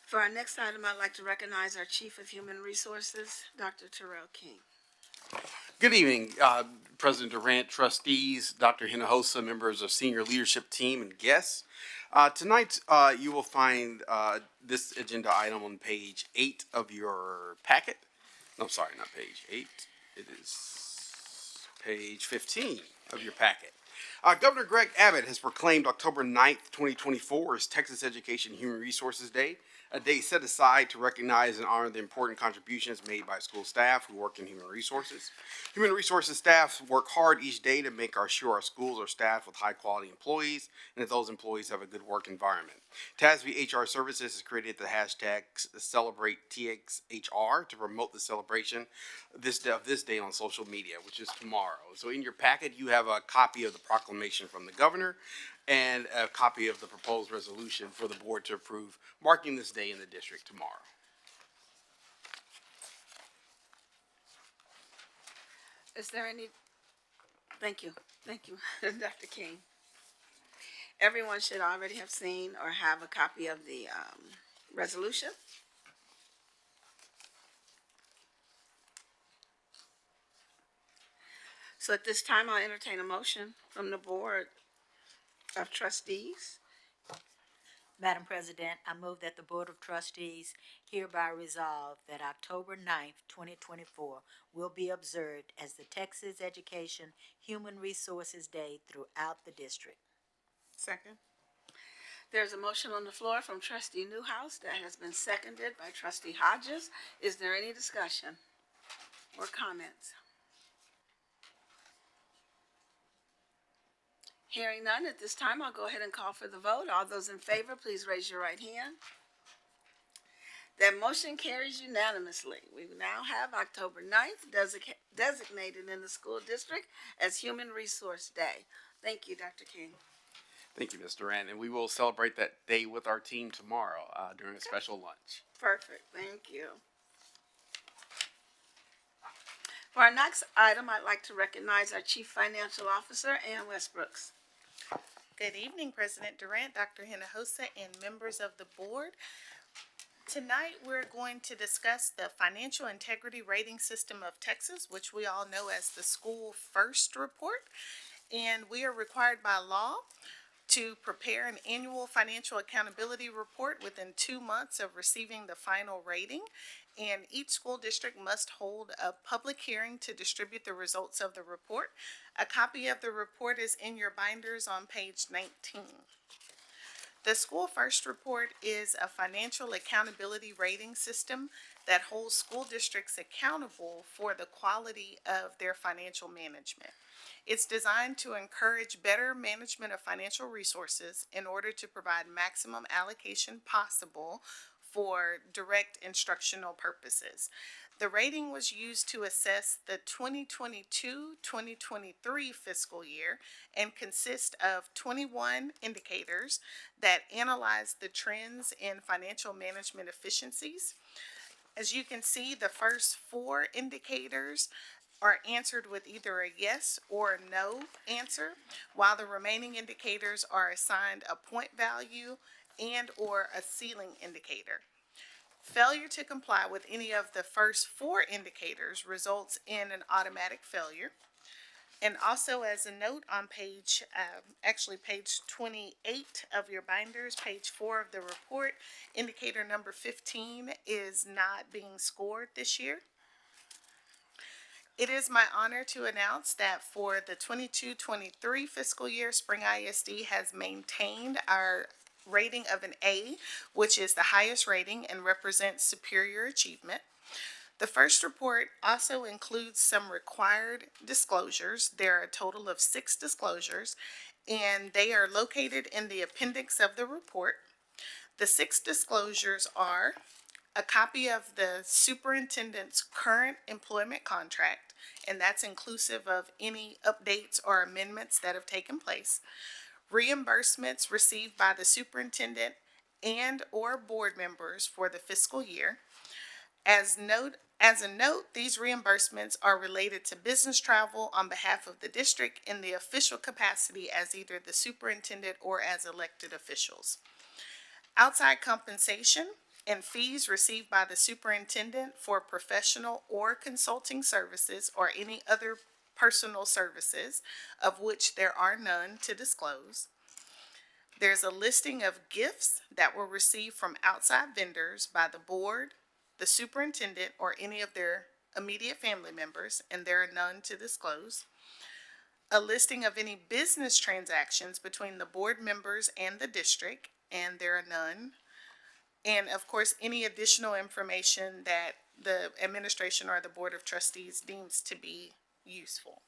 For our next item, I'd like to recognize our Chief of Human Resources, Dr. Terrell King. Good evening, President Durant, trustees, Dr. Hinojosa, members of senior leadership team, and guests. Tonight, you will find this agenda item on page 8 of your packet. No, sorry, not page 8. It is page 15 of your packet. Governor Greg Abbott has proclaimed October 9th, 2024 as Texas Education Human Resources Day, a day set aside to recognize and honor the important contributions made by school staff who work in human resources. Human resources staff work hard each day to make sure our schools are staffed with high-quality employees and that those employees have a good work environment. TASB HR Services has created the hashtag CelebrateTXHR to promote the celebration of this day on social media, which is tomorrow. So in your packet, you have a copy of the proclamation from the governor and a copy of the proposed resolution for the board to approve, marking this day in the district tomorrow. Is there any, thank you, Dr. King. Everyone should already have seen or have a copy of the resolution. So at this time, I'll entertain a motion from the Board of Trustees. Madam President, I move that the Board of Trustees hereby resolve that October 9th, 2024 will be observed as the Texas Education Human Resources Day throughout the district. Second. There's a motion on the floor from Trustee Newhouse that has been seconded by Trustee Hodges. Is there any discussion or comments? Hearing none, at this time, I'll go ahead and call for the vote. All those in favor, please raise your right hand. That motion carries unanimously. We now have October 9th designated in the school district as Human Resource Day. Thank you, Dr. King. Thank you, Ms. Durant, and we will celebrate that day with our team tomorrow during a special lunch. Perfect, thank you. For our next item, I'd like to recognize our Chief Financial Officer, Ann Westbrooks. Good evening, President Durant, Dr. Hinojosa, and members of the board. Tonight, we're going to discuss the Financial Integrity Rating System of Texas, which we all know as the School First Report. And we are required by law to prepare an annual financial accountability report within 2 months of receiving the final rating. and each school district must hold a public hearing to distribute the results of the report. A copy of the report is in your binders on page 19. The School First Report is a financial accountability rating system that holds school districts accountable for the quality of their financial management. It's designed to encourage better management of financial resources in order to provide maximum allocation possible for direct instructional purposes. The rating was used to assess the 2022-2023 fiscal year and consists of 21 indicators that analyze the trends in financial management efficiencies. As you can see, the first 4 indicators are answered with either a yes or a no answer, while the remaining indicators are assigned a point value and or a ceiling indicator. Failure to comply with any of the first 4 indicators results in an automatic failure. And also, as a note on page 28 of your binders, page 4 of the report, indicator number 15 is not being scored this year. It is my honor to announce that for the 22-23 fiscal year, Spring ISD has maintained our rating of an A, which is the highest rating and represents superior achievement. The first report also includes some required disclosures. There are a total of 6 disclosures, and they are located in the appendix of the report. The 6 disclosures are a copy of the superintendent's current employment contract, and that's inclusive of any updates or amendments that have taken place, reimbursements received by the superintendent and or board members for the fiscal year. As a note, these reimbursements are related to business travel on behalf of the district in the official capacity as either the superintendent or as elected officials. Outside compensation and fees received by the superintendent for professional or consulting services or any other personal services, of which there are none to disclose. There's a listing of gifts that were received from outside vendors by the board, the superintendent, or any of their immediate family members, and there are none to disclose. A listing of any business transactions between the board members and the district, and there are none. And of course, any additional information that the administration or the Board of Trustees deems to be useful.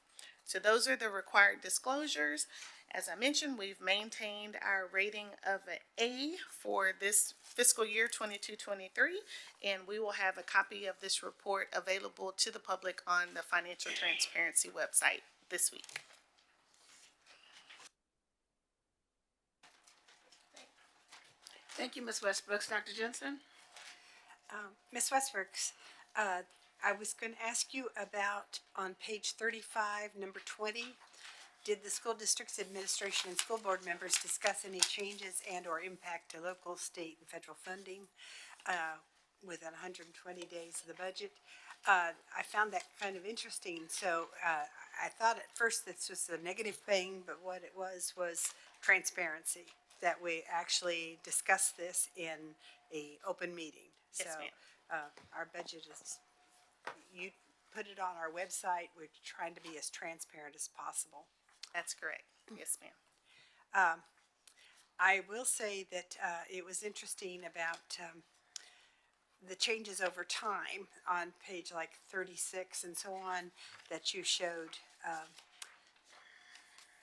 So those are the required disclosures. As I mentioned, we've maintained our rating of an A for this fiscal year 22-23, and we will have a copy of this report available to the public on the Financial Transparency website this week. Thank you, Ms. Westbrooks. Dr. Jensen? Ms. Westbrooks, I was going to ask you about on page 35, number 20, did the school district's administration and school board members discuss any changes and or impact to local, state, and federal funding within 120 days of the budget? I found that kind of interesting. So I thought at first this was a negative thing, but what it was transparency, that we actually discussed this in a open meeting. Yes, So ma'am. our budget is, you put it on our website. We're trying to be as transparent as possible. That's correct. Yes, ma'am. I will say that it was interesting about the changes over time on page like 36 and so on, that you showed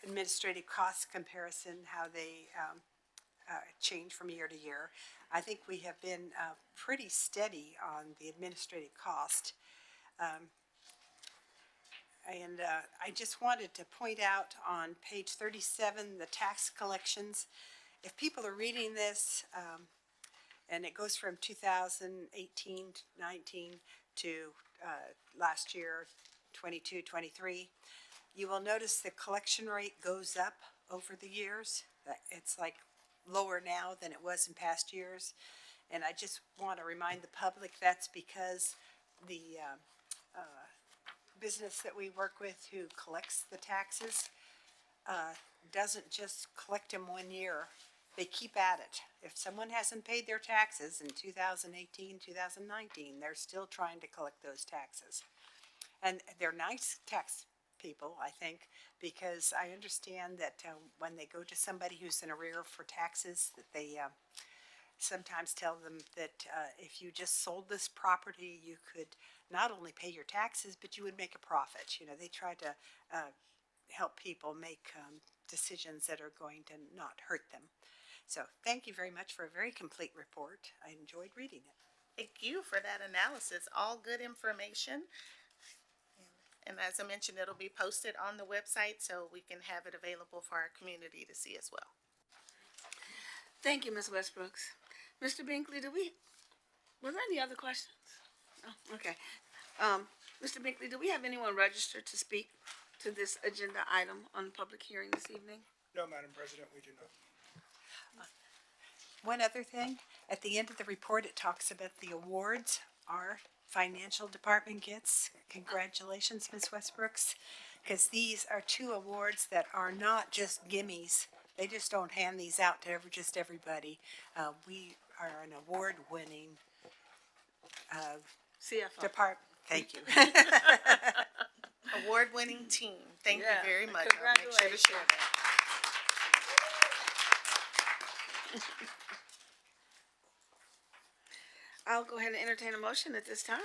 administrative cost comparison, how they change from year to year. I think we have been pretty steady on the administrative cost. And I just wanted to point out on page 37, the tax collections. If people are reading this, and it goes from 2018, 19 to last year, 22, 23, you will notice the collection rate goes up over the years. It's like lower now than it was in past years. And I just want to remind the public that's because the business that we work with who collects the taxes doesn't just collect them one year they keep at it. If someone hasn't paid their taxes in 2018, 2019, they're still trying to collect those taxes. And they're nice tax people, I think, because I understand that when they go to somebody who's in arrear for taxes, that they sometimes tell them that if you just sold this property, you could not only pay your taxes, but you would make a profit. You know, they try to help people make decisions that are going to not hurt them. So thank you very much for a very complete report. I enjoyed reading it. Thank you for that analysis. All good information. And as I mentioned, it'll be posted on the website so we can have it available for our community to see as well. Thank you, Ms. Westbrooks. Mr. Binkley, was there any other questions? Oh, okay. Mr. Binkley, do we have anyone registered to speak to this agenda item on public hearing this evening? No, Madam President, we do not. One other thing, at the end of the report, it talks about the awards our financial department gets. Congratulations, Ms. Westbrooks, because these are two awards that are not just gimmies. They just don't hand these out to just everybody. We are an award-winning CFO. department. Thank you. Award-winning team. Thank you Yeah, very much. I'll make sure to share that. I'll go ahead and entertain a motion at this time.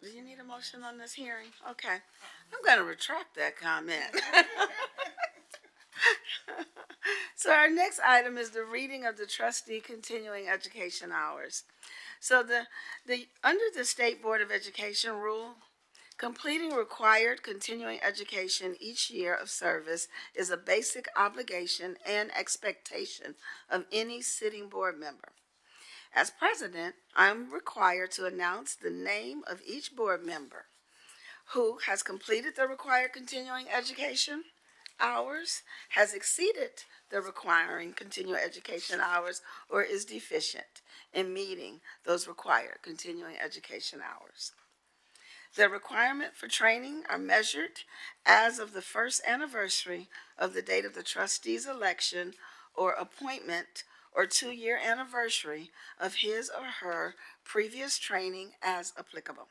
Do you need a motion on this hearing? Okay. I'm going to retract that comment. So our next item is the reading of the trustee continuing education hours. So under the State Board of Education rule, completing required continuing education each year of service is a basic obligation and expectation of any sitting board member. As president, I am required to announce the name of each board member who has completed the required continuing education hours, has exceeded the requiring continuing education hours, or is deficient in meeting those required continuing education hours. The requirement for training are measured as of the first anniversary of the date of the trustee's election or appointment or 2-year anniversary of his or her previous training as applicable.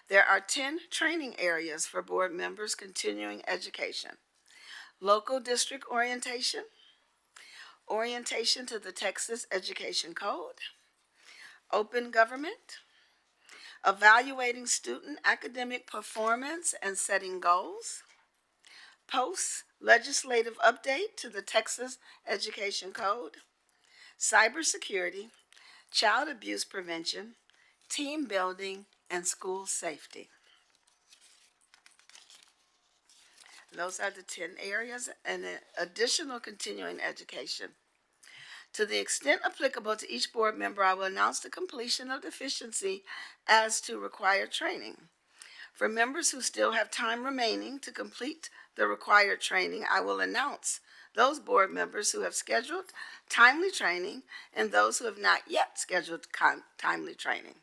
There are 10 training areas for board members' continuing education: local district orientation, orientation to the Texas Education Code, open government, evaluating student academic performance and setting goals, post-legislative update to the Texas Education Code, cybersecurity, child abuse prevention, team building, and school safety. Those are the 10 areas and additional continuing education. To the extent applicable to each board member, I will announce the completion of deficiency as to required training. For members who still have time remaining to complete the required training, I will announce those board members who have scheduled timely training and those who have not yet scheduled timely training.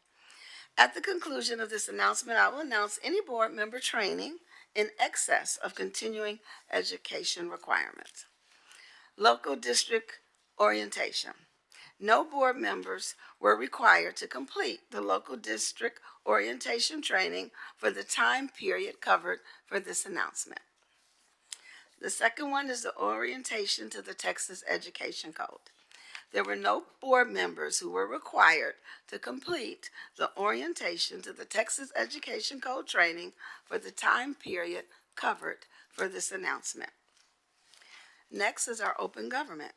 At the conclusion of this announcement, I will announce any board member training in excess of continuing education requirements. Local district orientation. No board members were required to complete the local district orientation training for the time period covered for this announcement. The second one is the orientation to the Texas Education Code. There were no board members who were required to complete the orientation to the Texas Education Code training for the time period covered for this announcement. Next is our open government.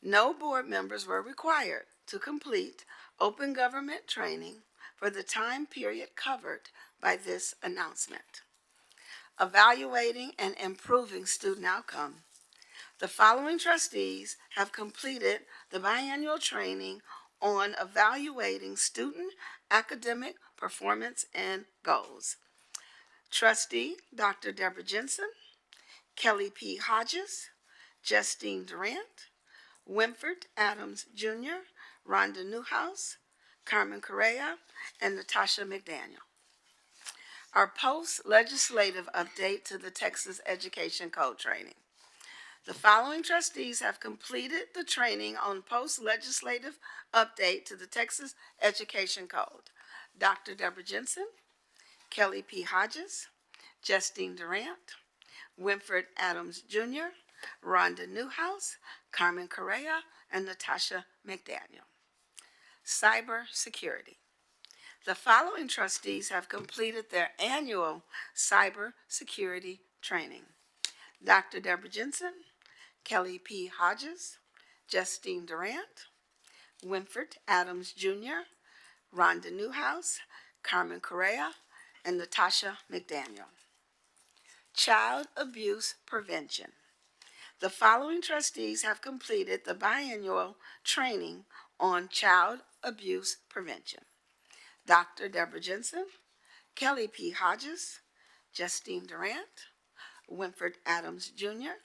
No board members were required to complete open government training for the time period covered by this announcement. Evaluating and improving student outcome. The following trustees have completed the biannual training on evaluating student academic performance and goals. Trustee Dr. Deborah Jensen, Kelly P. Hodges, Justine Durant, Winford Adams Jr., Rhonda Newhouse, Carmen Correa, and Natasha McDaniel. Our post-legislative update to the Texas Education Code training. The following trustees have completed the training on post-legislative update to the Texas Education Code. Dr. Deborah Jensen, Kelly P. Hodges, Justine Durant, Winford Adams Jr., Rhonda Newhouse, Carmen Correa, and Natasha McDaniel. Cyber security. The following trustees have completed their annual cyber security training. Dr. Deborah Jensen, Kelly P. Hodges, Justine Durant, Winford Adams Jr., Rhonda Newhouse, Carmen Correa, and Natasha McDaniel. Child abuse prevention. The following trustees have completed the biannual training on child abuse prevention. Dr. Deborah Jensen, Kelly P. Hodges, Justine Durant, Winford Adams Jr.,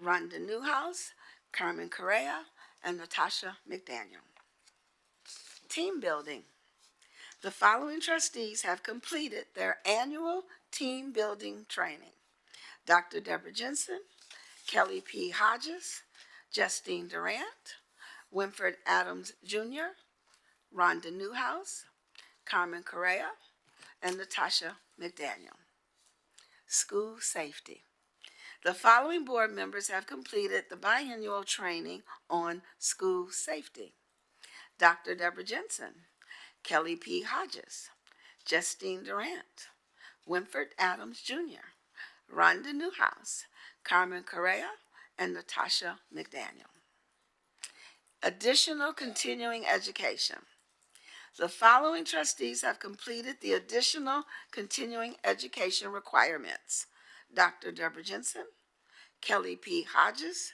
Rhonda Newhouse, Carmen Correa, and Natasha McDaniel. Team building. The following trustees have completed their annual team building training. Dr. Deborah Jensen, Kelly P. Hodges, Justine Durant, Winford Adams Jr., Rhonda Newhouse, Carmen Correa, and Natasha McDaniel. School safety. The following board members have completed the biannual training on school safety. Dr. Deborah Jensen, Kelly P. Hodges, Justine Durant, Winford Adams Jr., Rhonda Newhouse, Carmen Correa, and Natasha McDaniel. Additional continuing education. The following trustees have completed the additional continuing education requirements. Dr. Deborah Jensen, Kelly P. Hodges,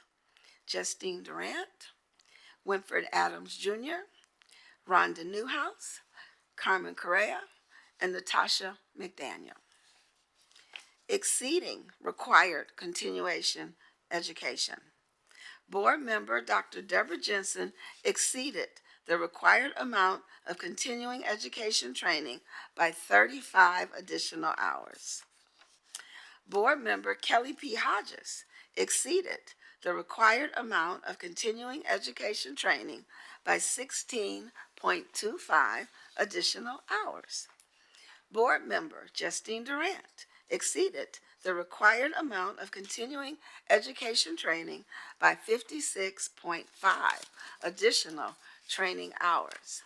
Justine Durant, Winford Adams Jr., Rhonda Newhouse, Carmen Correa, and Natasha McDaniel. Exceeding required continuation education. Board member Dr. Deborah Jensen exceeded the required amount of continuing education training by 35 additional hours. Board member Kelly P. Hodges exceeded the required amount of continuing education training by 16.25 additional hours. Board member Justine Durant exceeded the required amount of continuing education training by 56.5 additional training hours.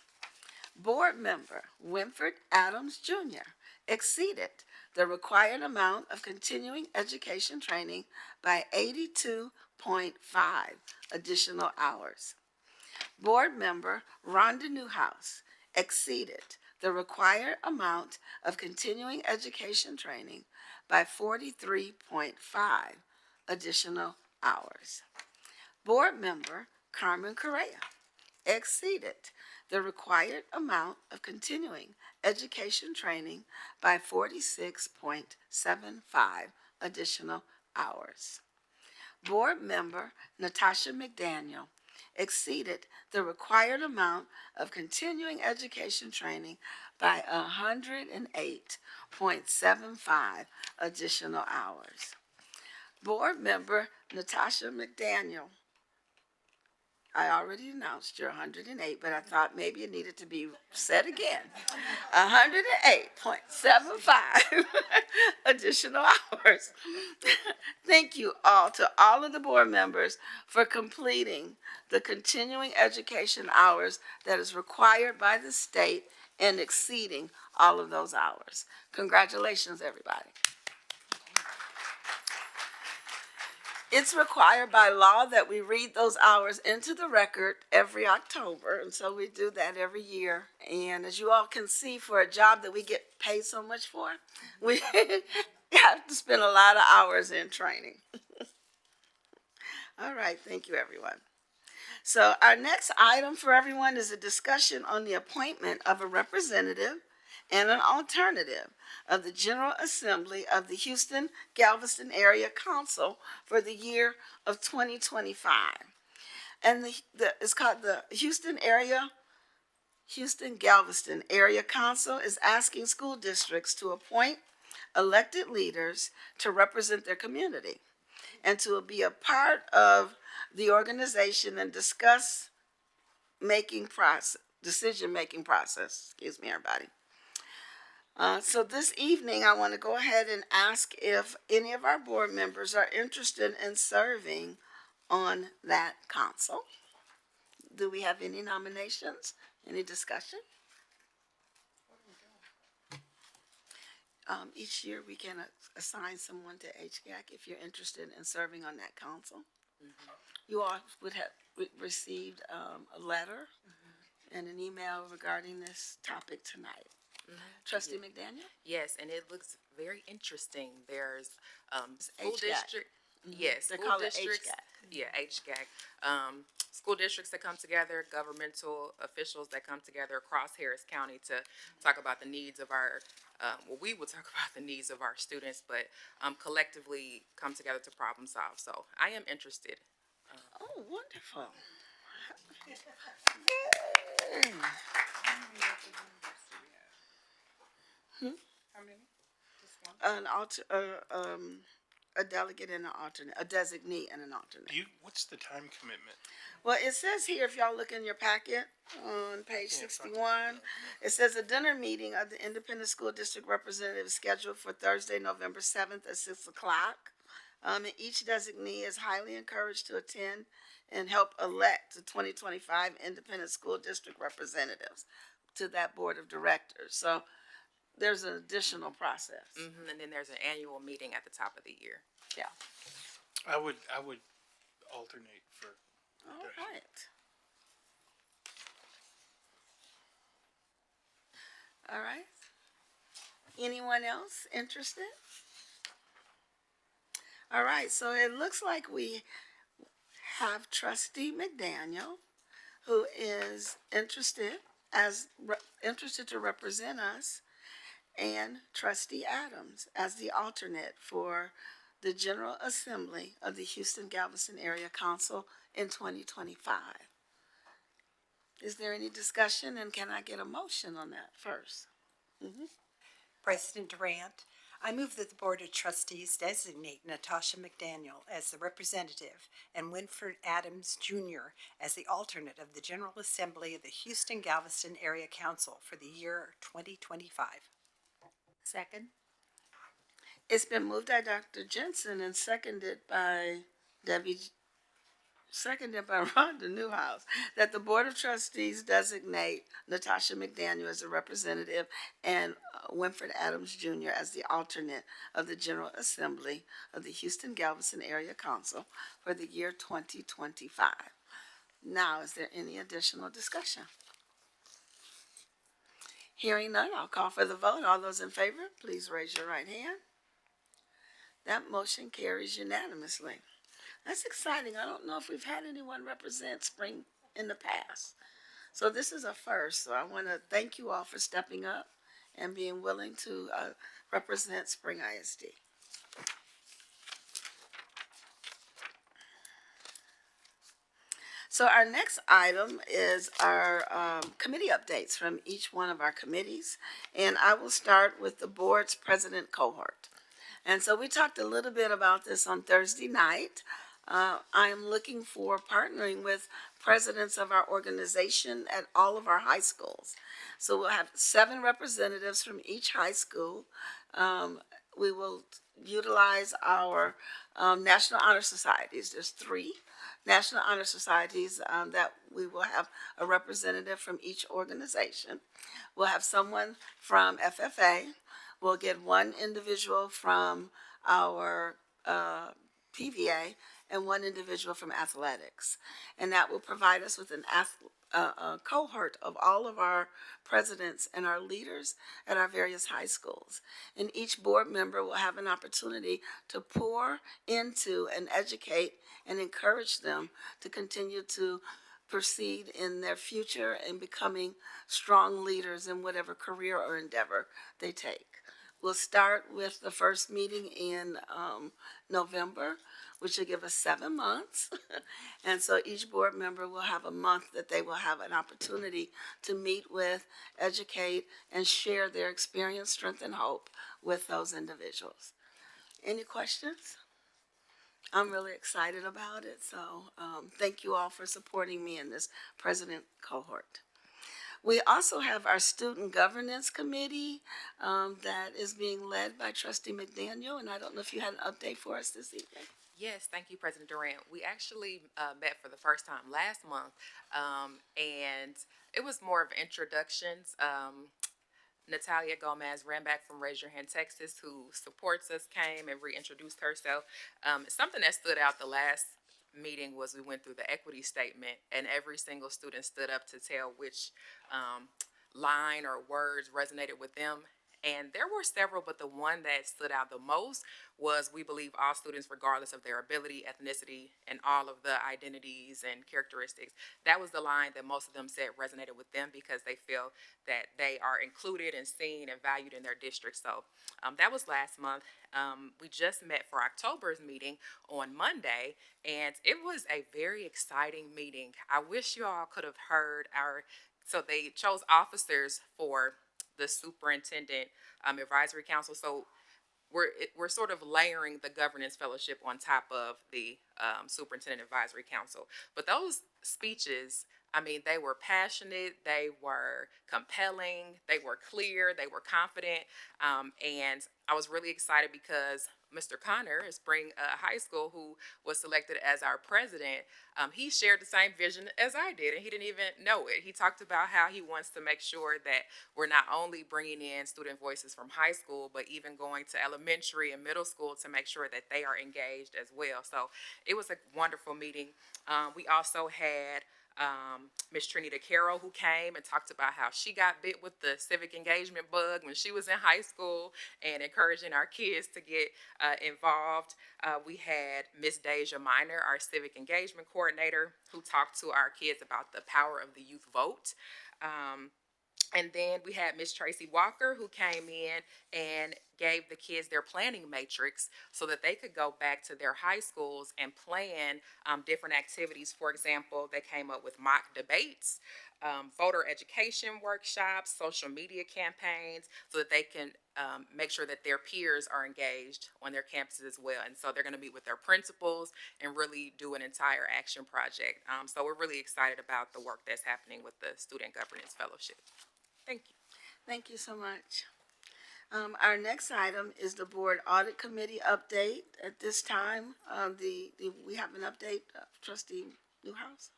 Board member Winford Adams Jr. exceeded the required amount of continuing education training by 82.5 additional hours. Board member Rhonda Newhouse exceeded the required amount of continuing education training by 43.5 additional hours. Board member Carmen Correa exceeded the required amount of continuing education training by 46.75 additional hours. Board member Natasha McDaniel exceeded the required amount of continuing education training by 108.75 additional hours. Board member Natasha McDaniel, I already announced you're 108, but I thought maybe it needed to be said again. 108.75 additional hours. Thank you all to all of the board members for completing the continuing education hours that is required by the state and exceeding all of those hours. Congratulations, everybody. It's required by law that we read those hours into the record every October, and so we do that every year. And as you all can see, for a job that we get paid so much for, we have to spend a lot of hours in training. All right, thank you, everyone. So our next item for everyone is a discussion on the appointment of a representative and an alternative of the General Assembly of the Houston-Galveston Area Council for the year of 2025. And it's called the Houston Galveston Area Council is asking school districts to appoint elected leaders to represent their community and to be a part of the organization and discuss decision-making process. Excuse me, everybody. So this evening, I want to go ahead and ask if any of our board members are interested in serving on that council. Do we have any nominations? Any discussion? Each year, we can assign someone to HGAC if you're interested in serving on that council. You all would have received a letter and an email regarding this topic tonight. Trustee McDaniel? Yes, and it looks very interesting. There's school HGAC. district, yes, They school call it districts. HGAC. Yeah, HGAC. School districts that come together, governmental officials that come together across Harris County to talk about the needs of our, we will talk about the needs of our students, but collectively come together to problem solve. So I am interested. Oh, wonderful. How many? A delegate and an alternate, a designee and an alternate. What's the time commitment? Well, it says here, if y'all look in your packet on page 61, it says a dinner meeting of the Independent School District representative is scheduled for Thursday, November 7th at 6 o'clock. And each designee is highly encouraged to attend and help elect the 2025 Independent School District representatives to that board of directors. So there's an additional process. And then there's an annual meeting at the top of the year. Yeah. I would alternate for. All right. All right. Anyone else interested? All right, so it looks like we have Trustee McDaniel, who is interested to represent us, and Trustee Adams as the alternate for the General Assembly of the Houston Galveston Area Council in 2025. Is there any discussion, and can I get a motion on that first? President Durant, I move that the Board of Trustees designate Natasha McDaniel as the representative and Winfred Adams Jr. as the alternate of the General Assembly of the Houston Galveston Area Council for the year 2025. Second? It's been moved by Dr. Jensen and seconded by Rhonda Newhouse, that the Board of Trustees designate Natasha McDaniel as a representative and Winfred Adams Jr. as the alternate of the General Assembly of the Houston Galveston Area Council for the year 2025. Now, is there any additional discussion? Hearing none, I'll call for the vote. All those in favor, please raise your right hand. That motion carries unanimously. That's exciting. I don't know if we've had anyone represent Spring in the past. So this is a first. So I want to thank you all for stepping up and being willing to represent Spring ISD. So our next item is our committee updates from each one of our committees. And I will start with the board's president cohort. And so we talked a little bit about this on Thursday night. I am looking for partnering with presidents of our organization at all of our high schools. So we'll have 7 representatives from each high school. We will utilize our National Honor Societies. There's 3 National Honor Societies that we will have a representative from each organization. We'll have someone from FFA. We'll get 1 individual from our PVA and 1 individual from athletics. And that will provide us with a cohort of all of our presidents and our leaders at our various high schools. And each board member will have an opportunity to pour into and educate and encourage them to continue to proceed in their future and becoming strong leaders in whatever career or endeavor they take. We'll start with the first meeting in November, which will give us 7 months. And so each board member will have a month that they will have an opportunity to meet with, educate, and share their experience, strength, and hope with those individuals. Any questions? I'm really excited about it, so thank you all for supporting me in this president cohort. We also have our Student Governance Committee that is being led by Trustee McDaniel, and I don't know if you had an update for us this evening. Yes, thank you, President Durant. We actually met for the first time last month, and it was more of introductions. Natalia Gomez ran back from Raise Your Hand, Texas, who supports us, came and reintroduced herself. Something that stood out the last meeting was we went through the equity statement, and every single student stood up to tell which line or words resonated with them. And there were several, but the one that stood out the most was we believe all students, regardless of their ability, ethnicity, and all of the identities and characteristics. That was the line that most of them said resonated with them because they feel that they are included and seen and valued in their district. So that was last month. We just met for October's meeting on Monday, and it was a very exciting meeting. I wish you all could have heard so they chose officers for the superintendent advisory council. So we're sort of layering the governance fellowship on top of the superintendent advisory council. But those speeches, I mean, they were passionate, they were compelling, they were clear, they were confident, and I was really excited because Mr. Connor at Spring High School, who was selected as our president, he shared the same vision as I did, and he didn't even know it. He talked about how he wants to make sure that we're not only bringing in student voices from high school, but even going to elementary and middle school to make sure that they are engaged as well. So it was a wonderful meeting. We also had Miss Trinita Carroll, who came and talked about how she got bit with the civic engagement bug when she was in high school and encouraging our kids to get involved. We had Miss Deja Minor, our civic engagement coordinator, who talked to our kids about the power of the youth vote. And then we had Miss Tracy Walker, who came in and gave the kids their planning matrix so that they could go back to their high schools and plan different activities. For example, they came up with mock debates, voter education workshops, social media campaigns, so that they can make sure that their peers are engaged on their campuses as well. And so they're going to meet with their principals and really do an entire action project. So we're really excited about the work that's happening with the Student Governance Fellowship. Thank you. Thank you so much. Our next item is the Board Audit Committee update. At this time, we have an update, Trustee Newhouse.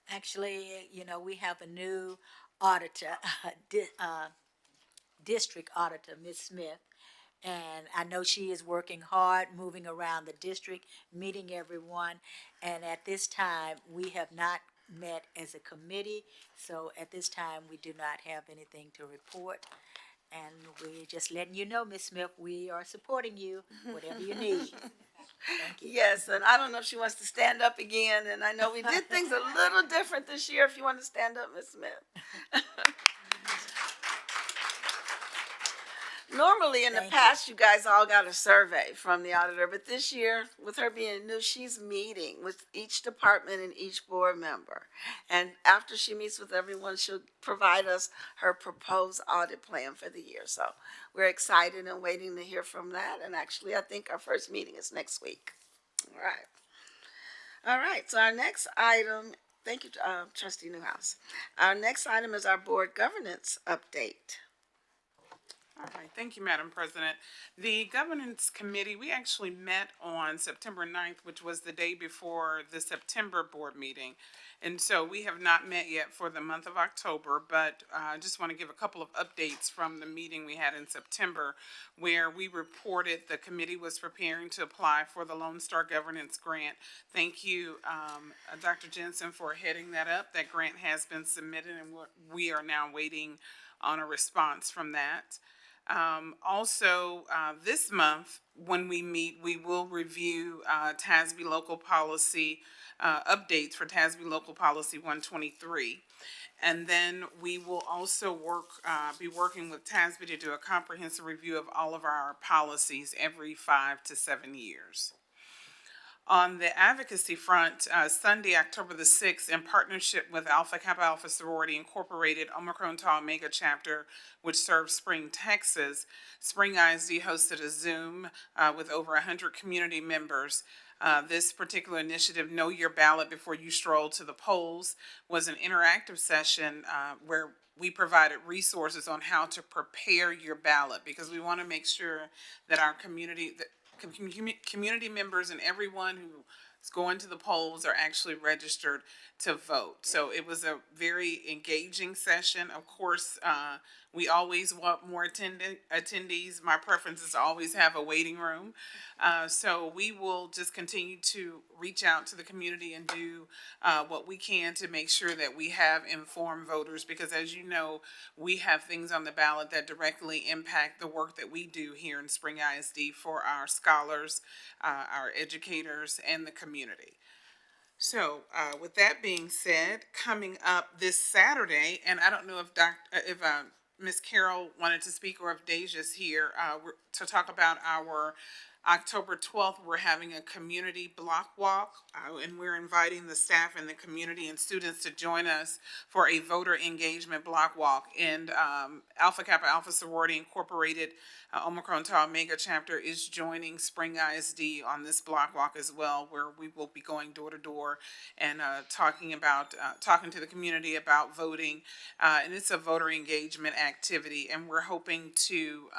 Actually, we have a new auditor, district auditor, Ms. Smith. And I know she is working hard, moving around the district, meeting everyone. And at this time, we have not met as a committee. So at this time, we do not have anything to report. And we're just letting you know, Ms. Smith, we are supporting you, whatever you need. Thank you. Yes, and I don't know if she wants to stand up again, and I know we did things a little different this year. If you want to stand up, Ms. Smith. Normally, in the past, you guys all got a survey from the auditor, but this year, with her being new, she's meeting with each department and each board member. And after she meets with everyone, she'll provide us her proposed audit plan for the year. So we're excited and waiting to hear from that. And actually, I think our first meeting is next week. All right. All right, so our next item, thank you, Trustee Newhouse. Our next item is our board governance update. All right, thank you, Madam President. The Governance Committee, we actually met on September 9th, which was the day before the September board meeting. And so we have not met yet for the month of October, but I just want to give a couple of updates from the meeting we had in September, where we reported the committee was preparing to apply for the Lone Star Governance Grant. Thank you, Dr. Jensen, for heading that up. That grant has been submitted, and we are now waiting on a response from that. Also, this month, when we meet, we will review TASB local policy updates for TASB local policy 123. And then we will also be working with TASB to do a comprehensive review of all of our policies every 5 to 7 years. On the advocacy front, Sunday, October the 6th, in partnership with Alpha Kappa Alpha Sorority Incorporated, Omicron Tau Omega chapter, which serves Spring, Texas, Spring ISD hosted a Zoom with over 100 community members. This particular initiative, Know Your Ballot Before You Stroll to the Polls, was an interactive session where we provided resources on how to prepare your ballot, because we want to make sure that our community members and everyone who's going to the polls are actually registered to vote. So it was a very engaging session. Of course, we always want more attendees. My preference is to always have a waiting room. So we will just continue to reach out to the community and do what we can to make sure that we have informed voters, because as you know, we have things on the ballot that directly impact the work that we do here in Spring ISD for our scholars, our educators, and the community. So, with that being said, coming up this Saturday, and I don't know if Ms. Carol wanted to speak, or if Deja's here to talk about our October 12th, we're having a community block walk, and we're inviting the staff and the community and students to join us for a voter engagement block walk. And Alpha Kappa Alpha Sorority Incorporated, Omicron Tau Omega chapter is joining Spring ISD on this block walk as well, where we will be going door to door and talking to the community about voting. And it's a voter engagement activity, and we're hoping to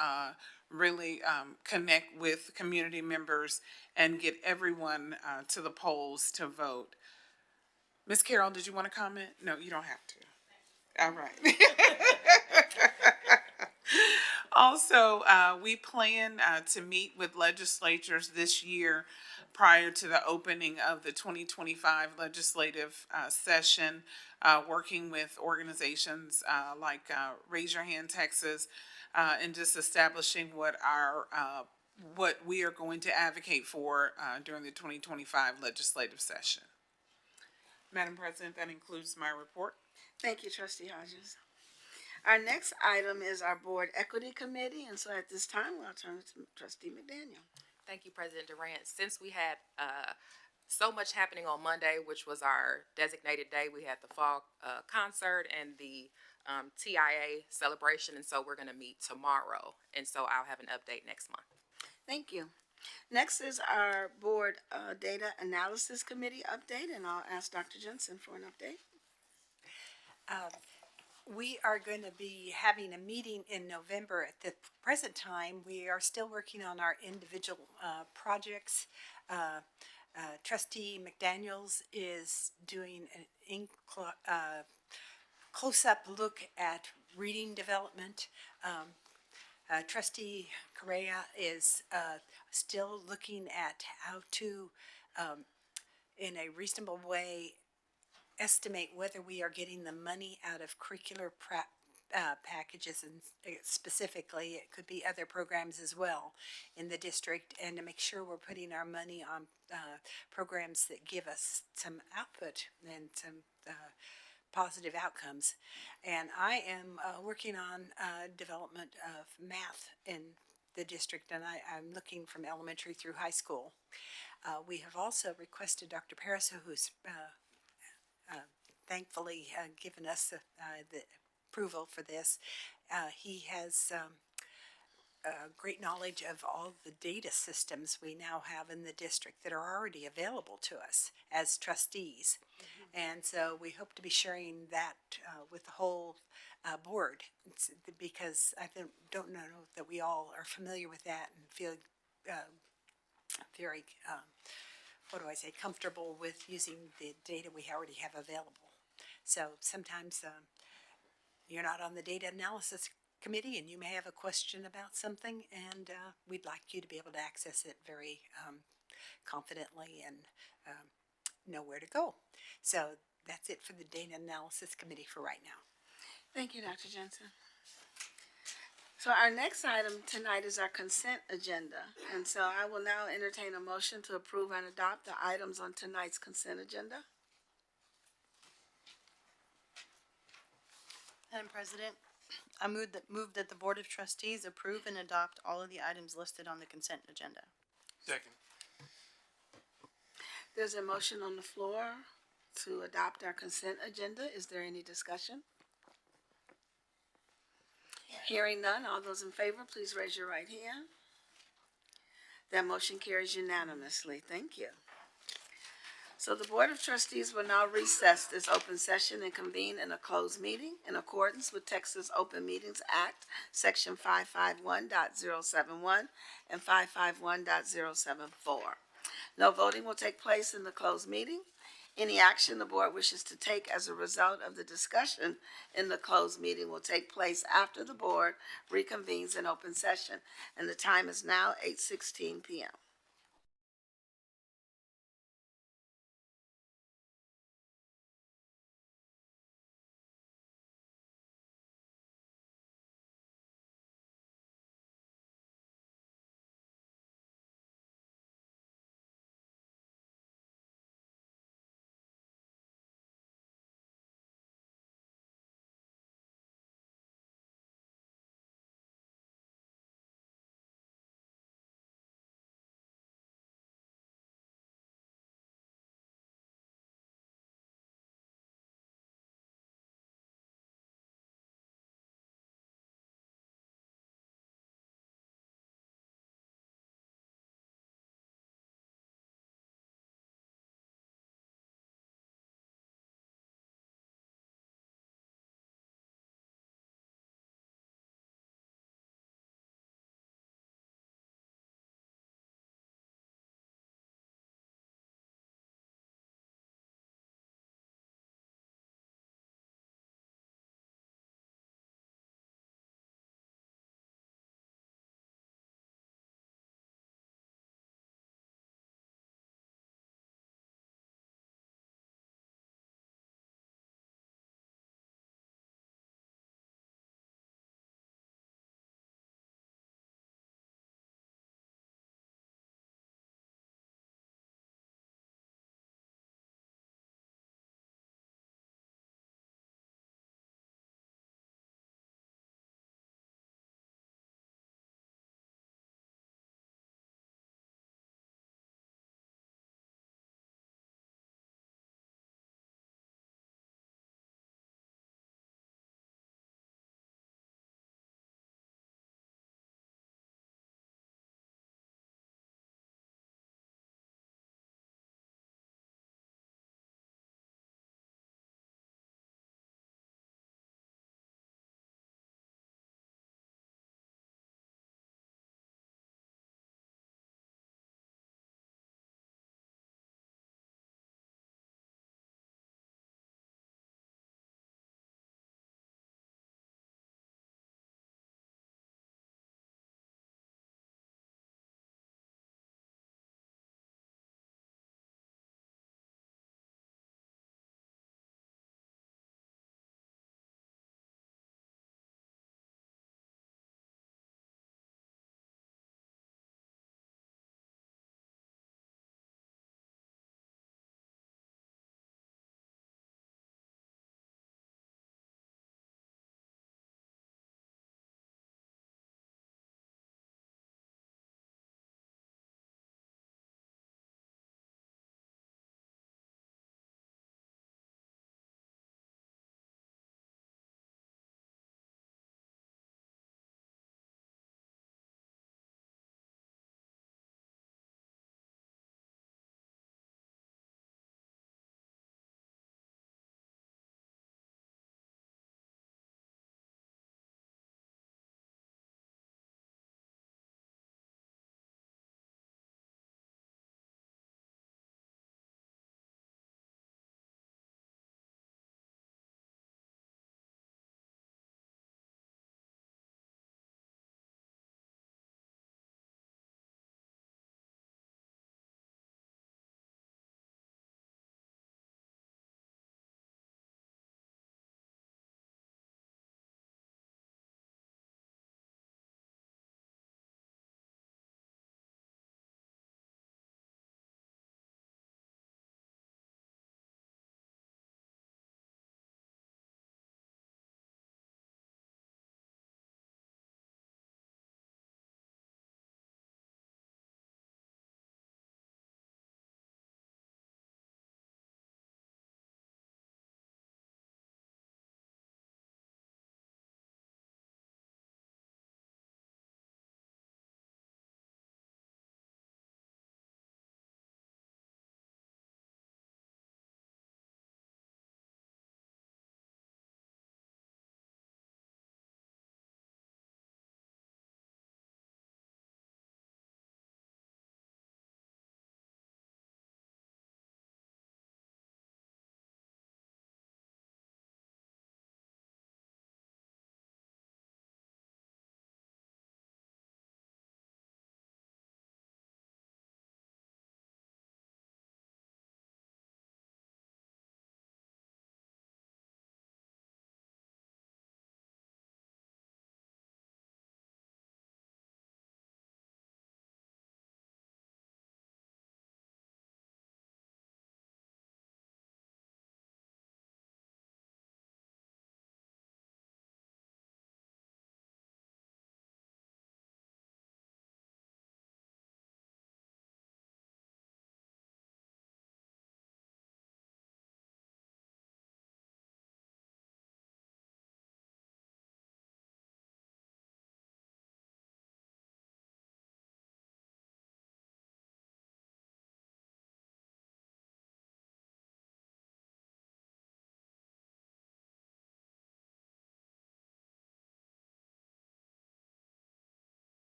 really connect with community members and get everyone to the polls to vote. Ms. Carol, did you want to comment? No, you don't have to. All right. Also, we plan to meet with legislatures this year prior to the opening of the 2025 legislative session, working with organizations like Raise Your Hand Texas, and just establishing what we are going to advocate for during the 2025 legislative session. Madam President, that includes my report. Thank you, Trustee Hodges. Our next item is our Board Equity Committee, and so at this time, I'll turn it to Trustee McDaniel. Thank you, President Durant. Since we had so much happening on Monday, which was our designated day, we had the fall concert and the TIA celebration, and so we're going to meet tomorrow, and so I'll have an update next month. Thank you. Next is our Board Data Analysis Committee update, and I'll ask Dr. Jensen for an update. We are going to be having a meeting in November. At the present time, we are still working on our individual projects. Trustee McDaniels is doing a close-up look at reading development. Trustee Correa is still looking at how to, in a reasonable way, estimate whether we are getting the money out of curricular packages, and specifically it could be other programs as well in the district, and to make sure we're putting our money on programs that give us some output and some positive outcomes. And I am working on development of math in the district, and I'm looking from elementary through high school. We have also requested Dr. Pariso, who's thankfully given us the approval for this. He has great knowledge of all the data systems we now have in the district that are already available to us as trustees. And so we hope to be sharing that with the whole board, because I don't know that we all are familiar with that and feel very comfortable with using the data we already have available. So sometimes you're not on the data analysis committee and you may have a question about something, and we'd like you to be able to access it very confidently and know where to go. So that's it for the data analysis committee for right now. Thank you, Dr. Jensen. So our next item tonight is our consent agenda. And so I will now entertain a motion to approve and adopt the items on tonight's consent agenda. Madam President, I move that the Board of Trustees approve and adopt all of the items listed on the consent agenda. Second. There's a motion on the floor to adopt our consent agenda. Is there any discussion? Hearing none, all those in favor, please raise your right hand. That motion carries unanimously. Thank you. So the Board of Trustees will now recess this open session and convene in a closed meeting in accordance with Texas Open Meetings Act, Section 551.071 and 551.074. No voting will take place in the closed meeting. Any action the board wishes to take as a result of the discussion in the closed meeting will take place after the board reconvenes in open session. And the time is now 8:16 p.m.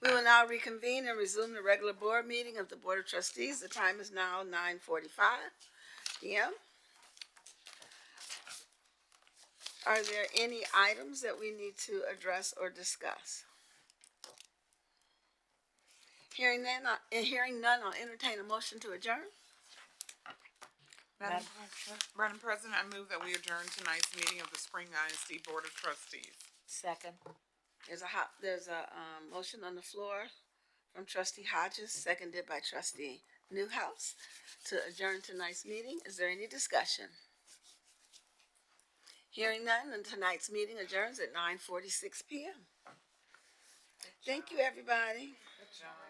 We will now reconvene and resume the regular board meeting of the Board of Trustees. The time is now 9:45 p.m. Are there any items that we need to address or discuss? Hearing none, I'll entertain a motion to adjourn. Madam President, I move that we adjourn tonight's meeting of the Spring ISD Board of Trustees. Second. There's a motion on the floor from Trustee Hodges, seconded by Trustee Newhouse, to adjourn tonight's meeting. Is there any discussion? Hearing none, and tonight's meeting adjourns at 9:46 p.m. Thank you, everybody. Good job.